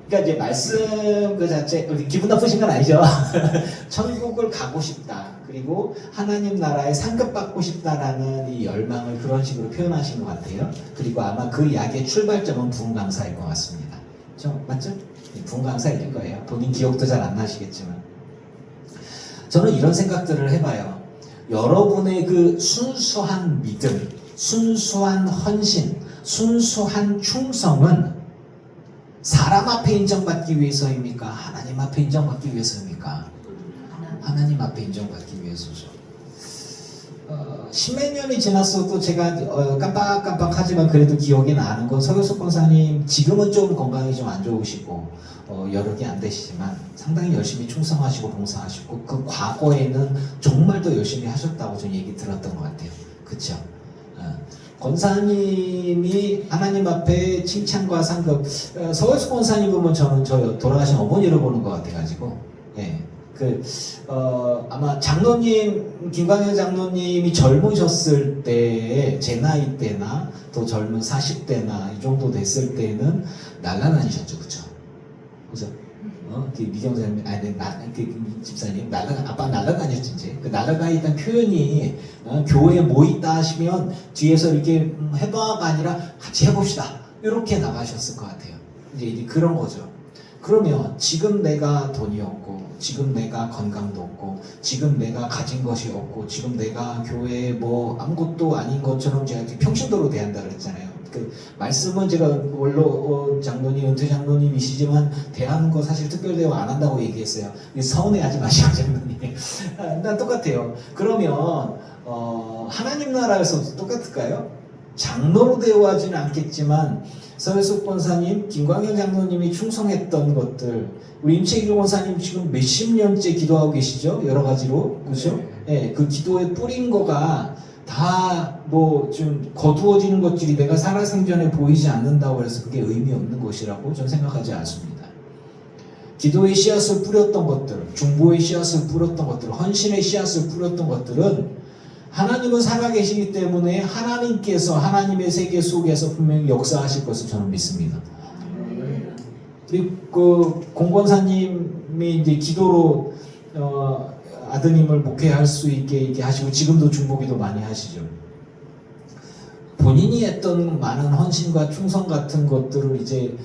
그러니까 이제 말씀 그 자체, 기분 나쁘신 건 아니죠. 천국을 가고 싶다. 그리고 하나님 나라에 상급받고 싶다라는 이 열망을 그런 식으로 표현하신 것 같아요. 그리고 아마 그 약의 출발점은 부흥 강사일 것 같습니다. 맞죠? 부흥 강사일 거예요. 본인 기억도 잘 안 나시겠지만. 저는 이런 생각들을 해봐요. 여러분의 그 순수한 믿음, 순수한 헌신, 순수한 충성은 사람 앞에 인정받기 위해서입니까? 하나님 앞에 인정받기 위해서입니까? 하나님 앞에 인정받기 위해서죠. 십몇 년이 지났어도 제가 깜빡깜빡하지만 그래도 기억이 나는 건 서교숙 권사님, 지금은 좀 건강이 좀 안 좋으시고 여력이 안 되시지만 상당히 열심히 충성하시고 봉사하시고, 그 과거에는 정말 더 열심히 하셨다고 저는 얘기 들었던 것 같아요. 그쵸? 권사님이 하나님 앞에 칭찬과 상급, 서울수 권사님 보면 저는 저 돌아가신 어머니를 보는 것 같아가지고, 예. 아마 장로님, 김광현 장로님이 젊으셨을 때, 제 나이 때나 또 젊은 40대나 이 정도 됐을 때는 날라다니셨죠. 그쵸? 그죠? 그 미경사님, 그 집사님, 아빠 날아다녔지, 이제. 그 날아다니던 표현이, 교회에 뭐 있다 하시면, 뒤에서 이렇게 해봐가 아니라 같이 해봅시다. 이렇게 나가셨을 것 같아요. 이제 그런 거죠. 그러면 지금 내가 돈이 없고, 지금 내가 건강도 없고, 지금 내가 가진 것이 없고, 지금 내가 교회에 뭐 아무것도 아닌 것처럼 제가 평신도로 대한다 그랬잖아요. 그 말씀은 제가 원로 장로님, 은퇴 장로님이시지만 대하는 거 사실 특별 대우 안 한다고 얘기했어요. 서운해하지 마시고 장로님. 난 똑같아요. 그러면 하나님 나라에서 똑같을까요? 장로로 대우하지는 않겠지만 서혜숙 권사님, 김광현 장로님이 충성했던 것들, 우리 임채기 권사님 지금 몇십 년째 기도하고 계시죠? 여러 가지로, 그렇죠? 네, 그 기도에 뿌린 거가 다 뭐 좀 거두어지는 것들이 내가 살아생전에 보이지 않는다고 해서 그게 의미 없는 것이라고 저는 생각하지 않습니다. 기도의 씨앗을 뿌렸던 것들, 중보의 씨앗을 뿌렸던 것들, 헌신의 씨앗을 뿌렸던 것들은 하나님은 살아계시기 때문에 하나님께서 하나님의 세계 속에서 분명히 역사하실 것을 저는 믿습니다. 그리고 그 공권사님이 이제 기도로 아드님을 목회할 수 있게 하시고 지금도 중보기도 많이 하시죠. 본인이 했던 많은 헌신과 충성 같은 것들을 이제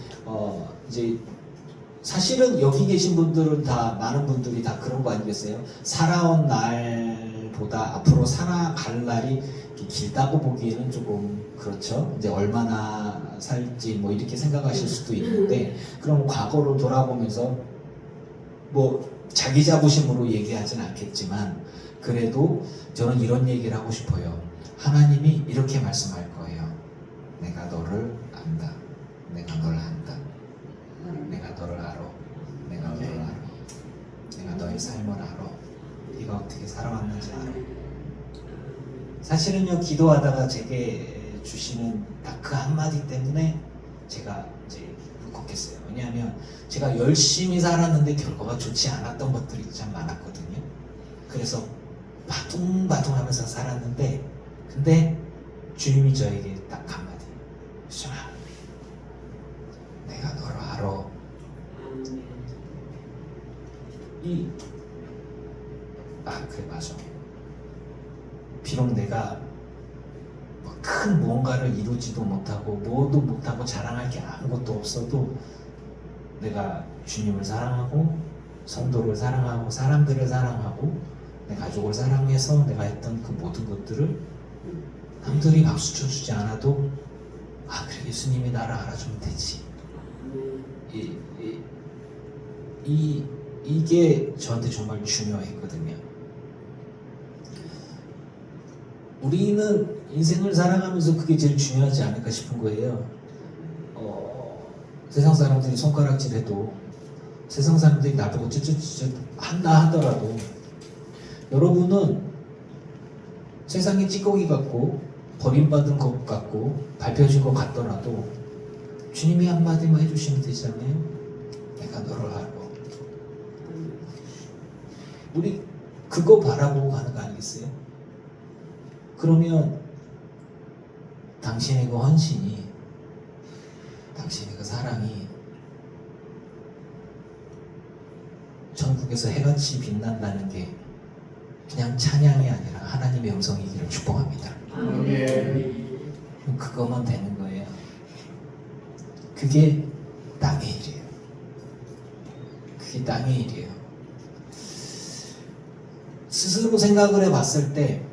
사실은 여기 계신 분들은 다 많은 분들이 다 그런 거 아니겠어요? 살아온 날보다 앞으로 살아갈 날이 길다고 보기에는 조금 그렇죠. 이제 얼마나 살지 뭐 이렇게 생각하실 수도 있는데 그럼 과거로 돌아보면서 뭐 자기 자부심으로 얘기하진 않겠지만 그래도 저는 이런 얘기를 하고 싶어요. 하나님이 이렇게 말씀할 거예요. 내가 너를 안다. 내가 널 안다. 내가 너를 알아. 내가 너를 알아. 내가 너의 삶을 알아. 네가 어떻게 살아왔는지 알아. 사실은요, 기도하다가 제게 주시는 딱 그 한마디 때문에 제가 이제 울컥했어요. 왜냐하면 제가 열심히 살았는데 결과가 좋지 않았던 것들이 참 많았거든요. 그래서 바둥바둥 하면서 살았는데 근데 주님이 저에게 딱 한마디, 수정아, 내가 너를 알아. 그래, 맞아. 비록 내가 큰 무언가를 이루지도 못하고 뭐도 못하고 자랑할 게 아무것도 없어도 내가 주님을 사랑하고 성도를 사랑하고 사람들을 사랑하고 내 가족을 사랑해서 내가 했던 그 모든 것들을 남들이 박수 쳐주지 않아도 그래, 예수님이 나를 알아주면 되지. 이게 저한테 정말 중요했거든요. 우리는 인생을 살아가면서 그게 제일 중요하지 않을까 싶은 거예요. 세상 사람들이 손가락질해도 세상 사람들이 나보고 쯧쯧쯧 한다 하더라도 여러분은 세상의 찌꺼기 같고 버림받은 것 같고 밟혀진 것 같더라도 주님이 한마디만 해주시면 되잖아요. 내가 너를 알고. 우리 그거 바라보고 가는 거 아니겠어요? 그러면 당신의 그 헌신이, 당신의 그 사랑이 천국에서 해같이 빛난다는 게 그냥 찬양이 아니라 하나님의 음성이기를 축복합니다. 그거만 되는 거예요. 그게 땅의 일이에요. 그게 땅의 일이에요. 스스로 생각을 해봤을 때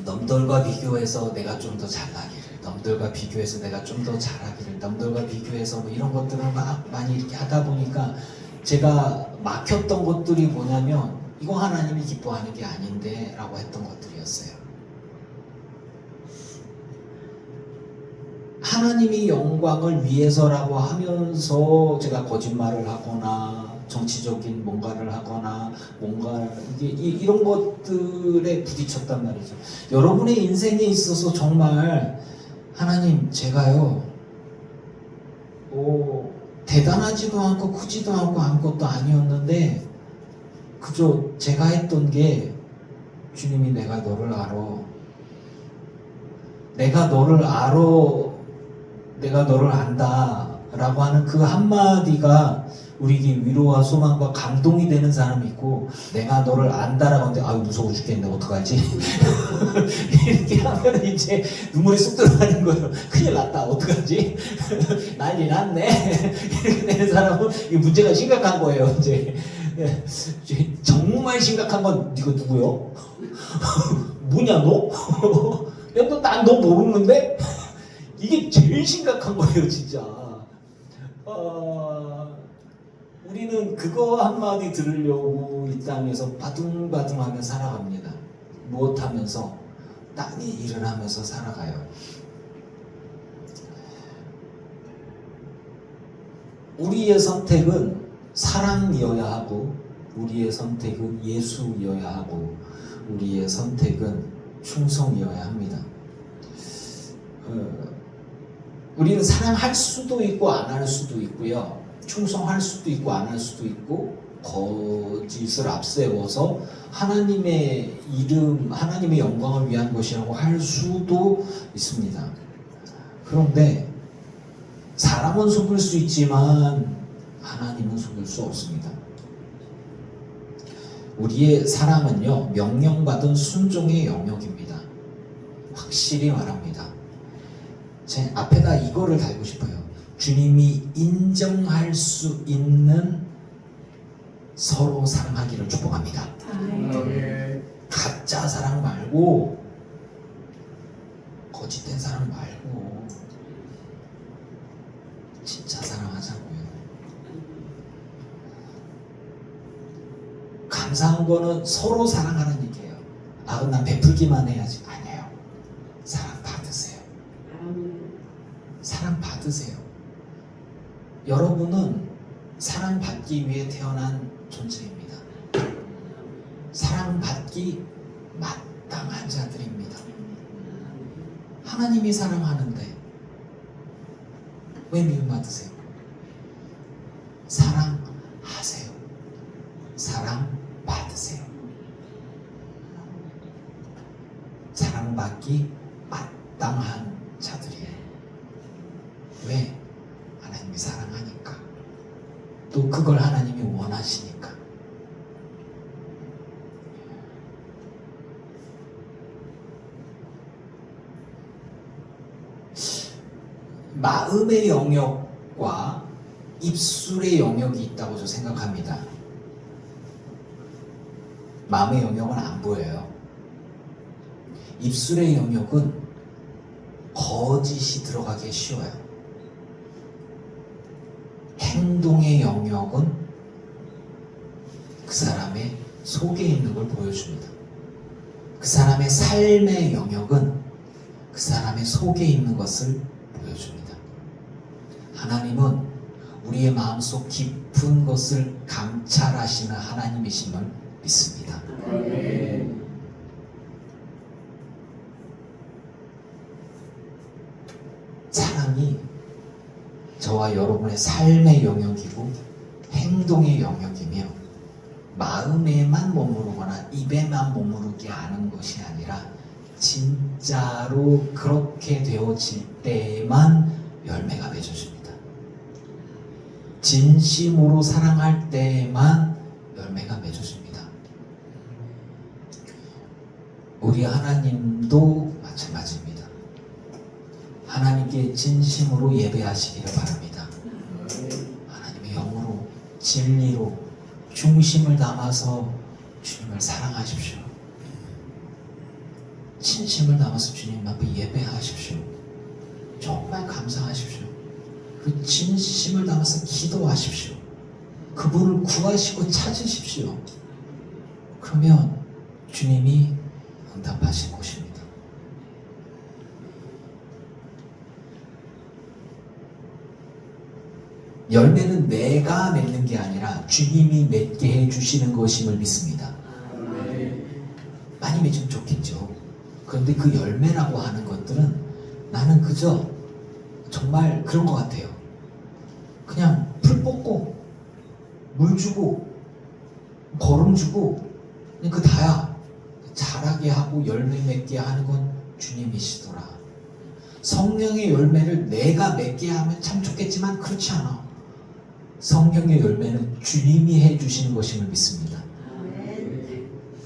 남들과 비교해서 내가 좀 더 잘나기를, 남들과 비교해서 내가 좀 더 잘하기를, 남들과 비교해서 뭐 이런 것들을 막 많이 이렇게 하다 보니까 제가 막혔던 것들이 뭐냐면 이거 하나님이 기뻐하는 게 아닌데 라고 했던 것들이었어요. 하나님이 영광을 위해서라고 하면서 제가 거짓말을 하거나 정치적인 뭔가를 하거나 뭔가 이런 것들에 부딪혔단 말이죠. 여러분의 인생에 있어서 정말 하나님, 제가요 대단하지도 않고 크지도 않고 아무것도 아니었는데 그저 제가 했던 게 주님이 내가 너를 알아. 내가 너를 알아. 내가 너를 안다 라고 하는 그 한마디가 우리에게 위로와 소망과 감동이 되는 사람이 있고, 내가 너를 안다라고 하는데 아유 무서워 죽겠네 어떡하지? 이렇게 하면 이제 눈물이 쑥 들어가는 거예요. 큰일 났다 어떡하지? 난리 났네. 이렇게 되는 사람은 이 문제가 심각한 거예요. 이제 정말 심각한 건 네가 누구요? 뭐냐 너? 야 너 난 너 모르는데? 이게 제일 심각한 거예요 진짜. 우리는 그거 한마디 들으려고 이 땅에서 바둥바둥하며 살아갑니다. 무엇하면서? 땅에 일을 하면서 살아가요. 우리의 선택은 사랑이어야 하고, 우리의 선택은 예수이어야 하고, 우리의 선택은 충성이어야 합니다. 우리는 사랑할 수도 있고 안 할 수도 있고요. 충성할 수도 있고 안 할 수도 있고, 거짓을 앞세워서 하나님의 이름, 하나님의 영광을 위한 것이라고 할 수도 있습니다. 그런데 사람은 속일 수 있지만 하나님은 속일 수 없습니다. 우리의 사랑은요, 명령받은 순종의 영역입니다. 확실히 말합니다. 제 앞에다 이거를 달고 싶어요. 주님이 인정할 수 있는 서로 사랑하기를 축복합니다. 가짜 사랑 말고, 거짓된 사랑 말고 진짜 사랑하자고요. 감사한 거는 서로 사랑하는 얘기예요. 아, 난 베풀기만 해야지. 아니에요. 사랑 받으세요. 사랑 받으세요. 여러분은 사랑받기 위해 태어난 존재입니다. 사랑받기 마땅한 자들입니다. 하나님이 사랑하는데 왜 미움받으세요? 사랑하세요. 사랑받으세요. 사랑받기 마땅한 자들이에요. 왜? 하나님이 사랑하니까. 또 그걸 하나님이 원하시니까. 마음의 영역과 입술의 영역이 있다고 저 생각합니다. 마음의 영역은 안 보여요. 입술의 영역은 거짓이 들어가기 쉬워요. 행동의 영역은 그 사람의 속에 있는 걸 보여줍니다. 그 사람의 삶의 영역은 그 사람의 속에 있는 것을 보여줍니다. 하나님은 우리의 마음속 깊은 것을 감찰하시는 하나님이심을 믿습니다. 사랑이 저와 여러분의 삶의 영역이고 행동의 영역이며, 마음에만 머무르거나 입에만 머무르게 하는 것이 아니라 진짜로 그렇게 되어질 때에만 열매가 맺어집니다. 진심으로 사랑할 때에만 열매가 맺어집니다. 우리 하나님도 마찬가지입니다. 하나님께 진심으로 예배하시기를 바랍니다. 하나님의 영으로, 진리로, 중심을 담아서 주님을 사랑하십시오. 진심을 담아서 주님 앞에 예배하십시오. 정말 감사하십시오. 그 진심을 담아서 기도하십시오. 그분을 구하시고 찾으십시오. 그러면 주님이 응답하실 것입니다. 열매는 내가 맺는 게 아니라 주님이 맺게 해주시는 것임을 믿습니다. 많이 맺으면 좋겠죠. 그런데 그 열매라고 하는 것들은 나는 그저 정말 그런 것 같아요. 그냥 풀 뽑고 물 주고 거름 주고 그냥 그 다야. 자라게 하고 열매 맺게 하는 건 주님이시더라. 성령의 열매를 내가 맺게 하면 참 좋겠지만 그렇지 않아. 성령의 열매는 주님이 해주시는 것임을 믿습니다.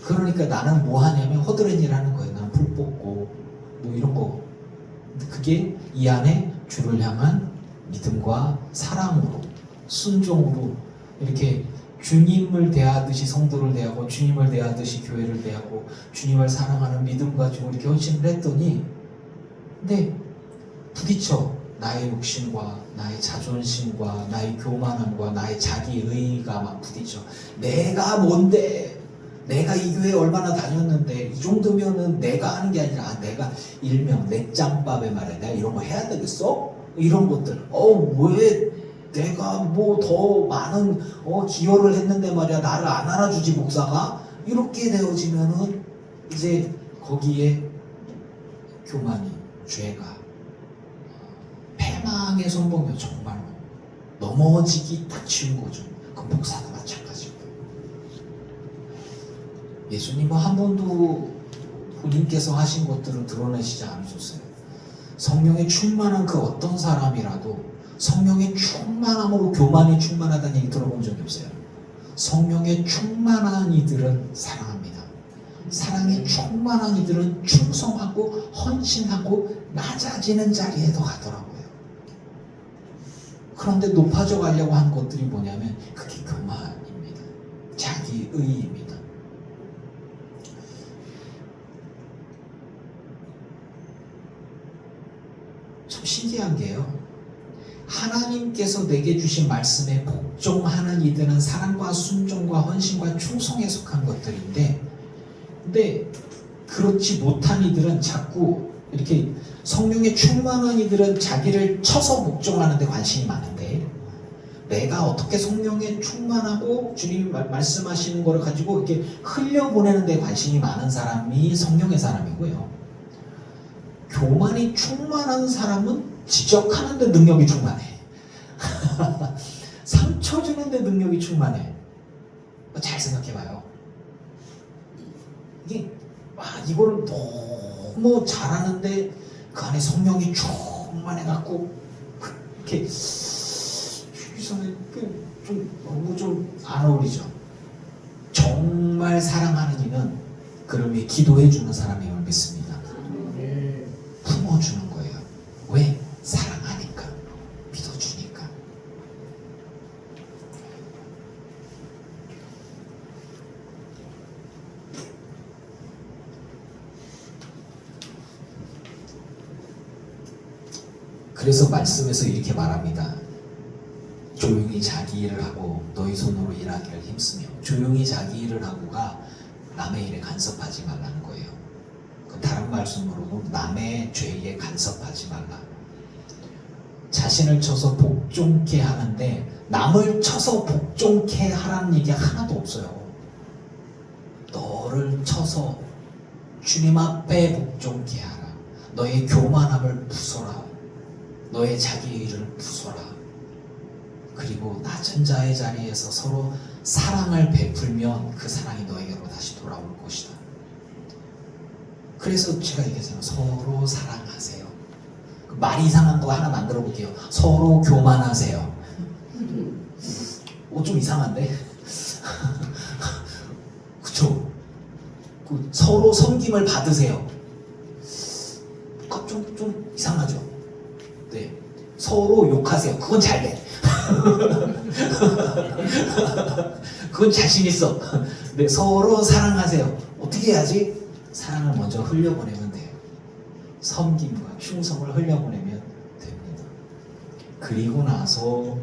그러니까 나는 뭐 하냐면 허드렛 일 하는 거예요. 나는 불 뽑고 뭐 이런 거. 근데 그게 이 안에 주를 향한 믿음과 사랑으로, 순종으로 이렇게 주님을 대하듯이 성도를 대하고 주님을 대하듯이 교회를 대하고 주님을 사랑하는 믿음 가지고 이렇게 헌신을 했더니, 근데 부딪혀 나의 욕심과 나의 자존심과 나의 교만함과 나의 자기의가 막 부딪혀. 내가 뭔데, 내가 이 교회에 얼마나 다녔는데 이 정도면은 내가 하는 게 아니라 내가 일명 내 짬밥에 말해 내가 이런 거 해야 되겠어? 이런 것들. 왜 내가 뭐 더 많은 기여를 했는데 말이야 나를 안 알아주지 목사가? 이렇게 되어지면은 이제 거기에 교만이, 죄가, 패망의 손목이요. 정말로 넘어지기 딱 쉬운 거죠. 그 목사도 마찬가지고. 예수님은 한 번도 본인께서 하신 것들을 드러내시지 않으셨어요. 성령에 충만한 그 어떤 사람이라도 성령의 충만함으로 교만이 충만하다는 얘기 들어본 적이 없어요. 성령에 충만한 이들은 사랑합니다. 사랑에 충만한 이들은 충성하고 헌신하고 낮아지는 자리에도 가더라고요. 그런데 높아져 가려고 하는 것들이 뭐냐면 그게 교만입니다. 자기의입니다. 참 신기한 게요. 하나님께서 내게 주신 말씀에 복종하는 이들은 사랑과 순종과 헌신과 충성에 속한 것들인데, 근데 그렇지 못한 이들은 자꾸 이렇게 성령에 충만한 이들은 자기를 쳐서 복종하는 데 관심이 많은데, 내가 어떻게 성령에 충만하고 주님이 말씀하시는 거를 가지고 이렇게 흘려보내는 데 관심이 많은 사람이 성령의 사람이고요. 교만이 충만한 사람은 지적하는 데 능력이 충만해. 상처 주는 데 능력이 충만해. 잘 생각해봐요. 이게 이거를 너무 잘하는데 그 안에 성령이 충만해갖고 이렇게 너무 좀 안 어울리죠. 정말 사랑하는 이는 그러면 기도해주는 사람임을 믿습니다. 품어주는 거예요. 왜? 사랑하니까, 믿어주니까. 그래서 말씀에서 이렇게 말합니다. 조용히 자기 일을 하고 너희 손으로 일하기를 힘쓰며. 조용히 자기 일을 하고가 남의 일에 간섭하지 말라는 거예요. 다른 말씀으로도 남의 죄에 간섭하지 말라. 자신을 쳐서 복종케 하는데 남을 쳐서 복종케 하라는 얘기 하나도 없어요. 너를 쳐서 주님 앞에 복종케 하라. 너의 교만함을 부숴라. 너의 자기의를 부숴라. 그리고 낮은 자의 자리에서 서로 사랑을 베풀면 그 사랑이 너에게로 다시 돌아올 것이다. 그래서 제가 얘기했잖아요. 서로 사랑하세요. 말 이상한 거 하나 만들어 볼게요. 서로 교만하세요. 좀 이상한데? 그쵸? 서로 섬김을 받으세요. 좀 이상하죠? 네. 서로 욕하세요. 그건 잘 돼. 그건 자신 있어. 네. 서로 사랑하세요. 어떻게 해야지? 사랑을 먼저 흘려보내면 돼요. 섬김과 충성을 흘려보내면 됩니다. 그리고 나서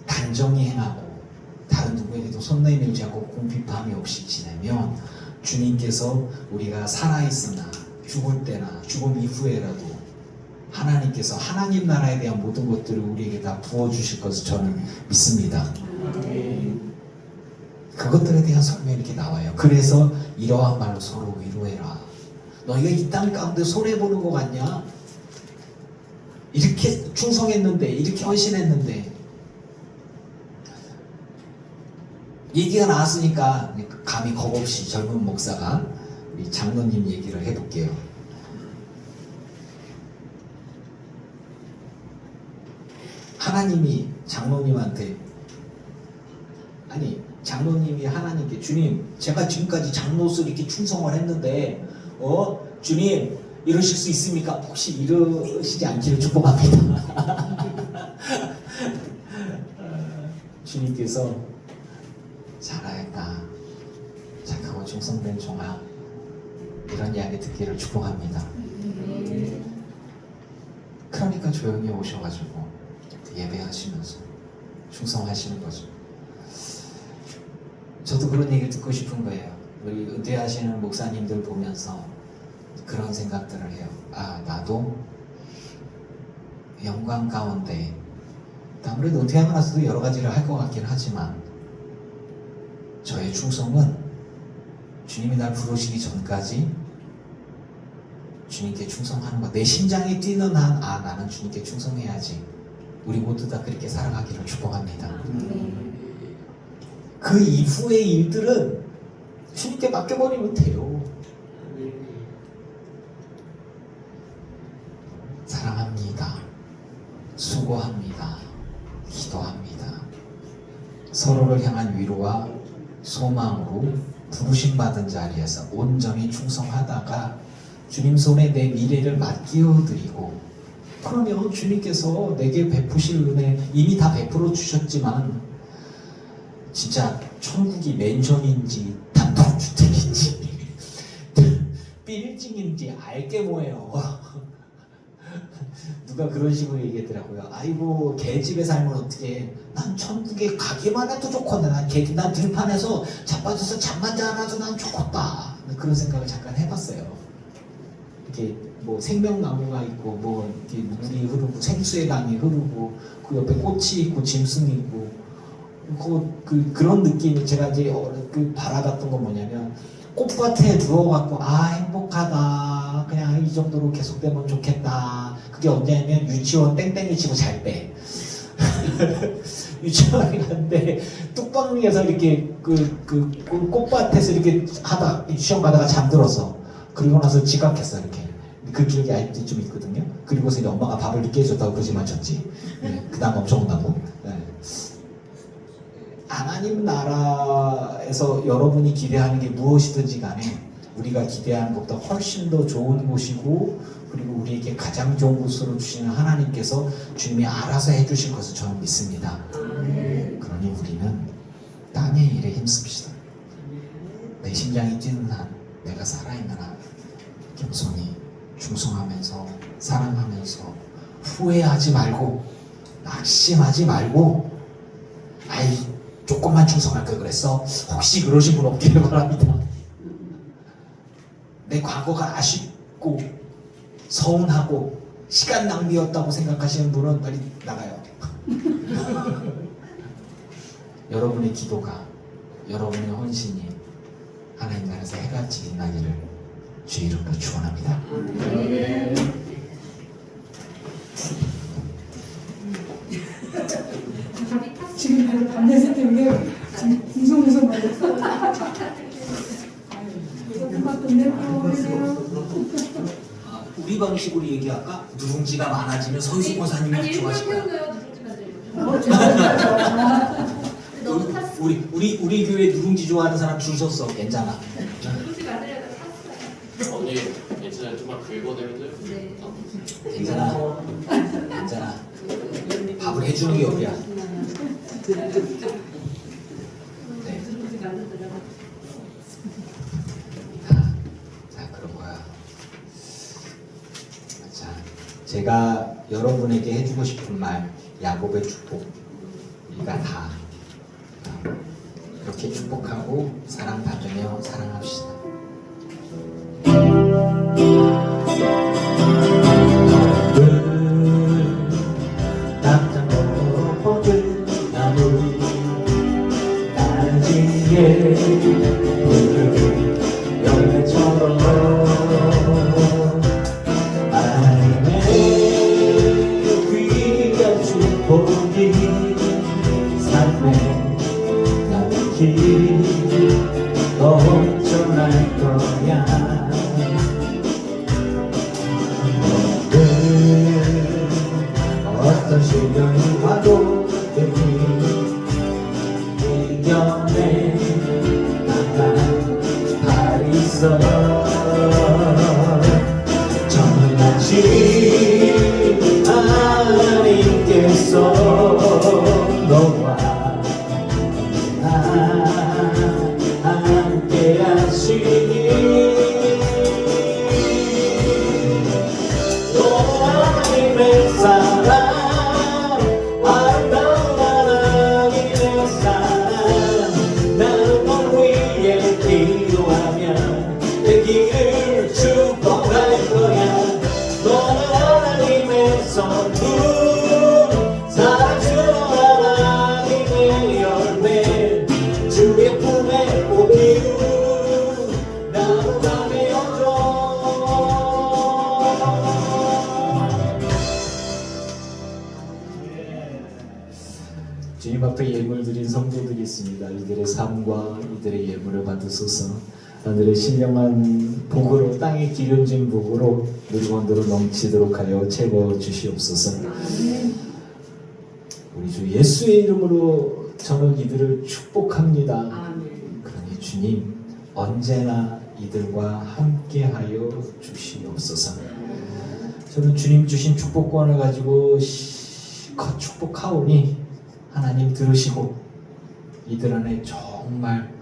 단정히 행하고 다른 누구에게도 손 내밀지 않고 궁핍함이 없이 지내면 주님께서 우리가 살아있으나 죽을 때나 죽음 이후에라도 하나님께서 하나님 나라에 대한 모든 것들을 우리에게 다 부어주실 것을 저는 믿습니다. 그것들에 대한 설명이 이렇게 나와요. 그래서 이러한 말로 서로 위로해라. 너희가 이 땅 가운데 손해보는 것 같냐? 이렇게 충성했는데, 이렇게 헌신했는데. 얘기가 나왔으니까 감히 겁없이 젊은 목사가 우리 장로님 얘기를 해볼게요. 하나님이 장로님한테, 아니 장로님이 하나님께, 주님 제가 지금까지 장로로서 이렇게 충성을 했는데 주님 이러실 수 있습니까? 혹시 이러시지 않기를 축복합니다. 주님께서 잘하였다, 착하고 충성된 종아, 이런 이야기 듣기를 축복합니다. 그러니까 조용히 오셔가지고 예배하시면서 충성하시는 거죠. 저도 그런 얘기를 듣고 싶은 거예요. 우리 은퇴하시는 목사님들 보면서 그런 생각들을 해요. 아, 나도 영광 가운데, 아무래도 은퇴하고 나서도 여러 가지를 할 것 같긴 하지만 저의 충성은 주님이 날 부르시기 전까지 주님께 충성하는 것. 내 심장이 뛰는 한, 아, 나는 주님께 충성해야지. 우리 모두 다 그렇게 살아가기를 축복합니다. 그 이후의 일들은 주님께 맡겨버리면 돼요. 사랑합니다. 수고합니다. 기도합니다. 서로를 향한 위로와 소망으로 부르심받은 자리에서 온전히 충성하다가 주님 손에 내 미래를 맡겨드리고, 그러면 주님께서 내게 베푸실 은혜 이미 다 베풀어 주셨지만, 진짜 천국이 맨션인지 단독주택인지 빌딩인지 알게 뭐예요. 누가 그런 식으로 얘기했더라고요. 아이고, 개집에 살면 어떡해. 난 천국에 가기만 해도 좋거든. 난 들판에서 자빠져서 잠만 자라도 난 좋겠다. 그런 생각을 잠깐 해봤어요. 이렇게 뭐 생명나무가 있고, 뭐 이렇게 물이 흐르고, 생수의 강이 흐르고, 그 옆에 꽃이 있고, 짐승이 있고, 그런 느낌이, 제가 이제 바라봤던 건 뭐냐면, 꽃밭에 누워갖고, 아, 행복하다, 그냥 이 정도로 계속되면 좋겠다. 그게 언제냐면 유치원 땡땡이 치고 잘 때. 유치원에 갔는데 뚝방에서 이렇게 꽃밭에서 이렇게 하다 유치원 가다가 잠들어서, 그리고 나서 지각했어. 이렇게 그 기억이 아직도 좀 있거든요. 그리고서 이제 엄마가 밥을 늦게 해줬다고 거짓말 쳤지. 네, 그 다음 엄청 혼나고. 네. 하나님 나라에서 여러분이 기대하는 게 무엇이든지 간에 우리가 기대하는 것보다 훨씬 더 좋은 곳이고, 그리고 우리에게 가장 좋은 곳으로 주시는 하나님께서 주님이 알아서 해주실 것을 저는 믿습니다. 그러니 우리는 땅의 일에 힘씁시다. 내 심장이 뛰는 한, 내가 살아있는 한 겸손히 충성하면서 사랑하면서 후회하지 말고 낙심하지 말고, 아이 조금만 충성할 걸 그랬어, 혹시 그러신 분 없기를 바랍니다. 내 과거가 아쉽고 서운하고 시간 낭비였다고 생각하시는 분은 빨리 나가요. 여러분의 기도가, 여러분의 헌신이 하나님 나라에서 해같이 빛나기를 주의 이름으로 축원합니다. 지금 바로 밤낮을 때문에 지금 궁성궁성 말렸어. 이거 금방 끝내고. 우리 방식으로 얘기할까? 누룽지가 많아지면 서유숙 권사님이 좋아하실 거야. 너무 탔어. 우리 교회 누룽지 좋아하는 사람 줄 섰어. 괜찮아. 누룽지 만들려다 탔어요. 언니 괜찮아요. 좀만 긁어내면 네. 괜찮아. 괜찮아. 밥을 해주는 게 어디야. 네. 누룽지 만들려다. 자, 그런 거야. 자, 제가 여러분에게 해주고 싶은 말, 야곱의 축복, 우리가 다 이렇게 축복하고 사랑받으며 사랑합시다. 하나님의 귀한 축복이 하나님께서 너와 함께 하시니 너는 하나님의 사랑 아름다운 하나님의 사랑 나는 너 위에 기도하면 내 길을 축복할 거야 너는 하나님의 선물 사랑스러운 하나님의 열매 주의 품에 오기를 나로 가매어줘 주님 앞에 예물 드린 성도들이 있습니다. 이들의 삶과 이들의 예물을 받으소서. 하늘의 신령한 복으로 땅에 기름진 복으로 누리원대로 넘치도록 하여 채워 주시옵소서. 우리 주 예수의 이름으로 저는 이들을 축복합니다. 아멘. 그러니 주님 언제나 이들과 함께하여 주시옵소서. 저는 주님 주신 축복권을 가지고 실컷 축복하오니 하나님 들으시고 이들 안에 정말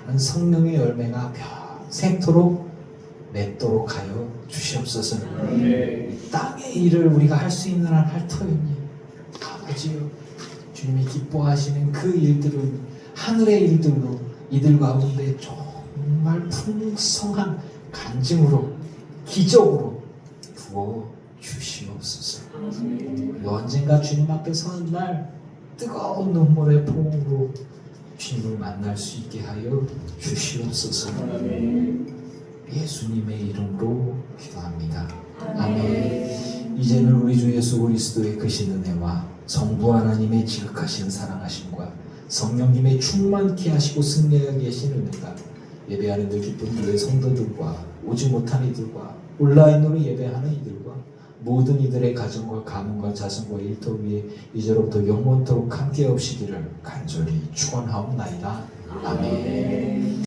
많은 성령의 열매가 평생토록 맺도록 하여 주시옵소서. 이 땅의 일을 우리가 할 수 있는 한 할 터이니 아버지요 주님이 기뻐하시는 그 일들은 하늘의 일들로 이들 가운데 정말 풍성한 간증으로 기적으로 부어 주시옵소서. 그리고 언젠가 주님 앞에 서는 날 뜨거운 눈물의 포옹으로 주님을 만날 수 있게 하여 주시옵소서. 예수님의 이름으로 기도합니다. 아멘. 이제는 우리 주 예수 그리스도의 크신 은혜와 성부 하나님의 지극하신 사랑하심과 성령님의 충만케 하시고 승리하게 계신 은혜가 예배하는 들 기쁜 교회 성도들과 오지 못한 이들과 온라인으로 예배하는 이들과 모든 이들의 가정과 가문과 자손과 일터 위에 이제로부터 영원토록 함께 없시기를 간절히 축원하옵나이다. 아멘.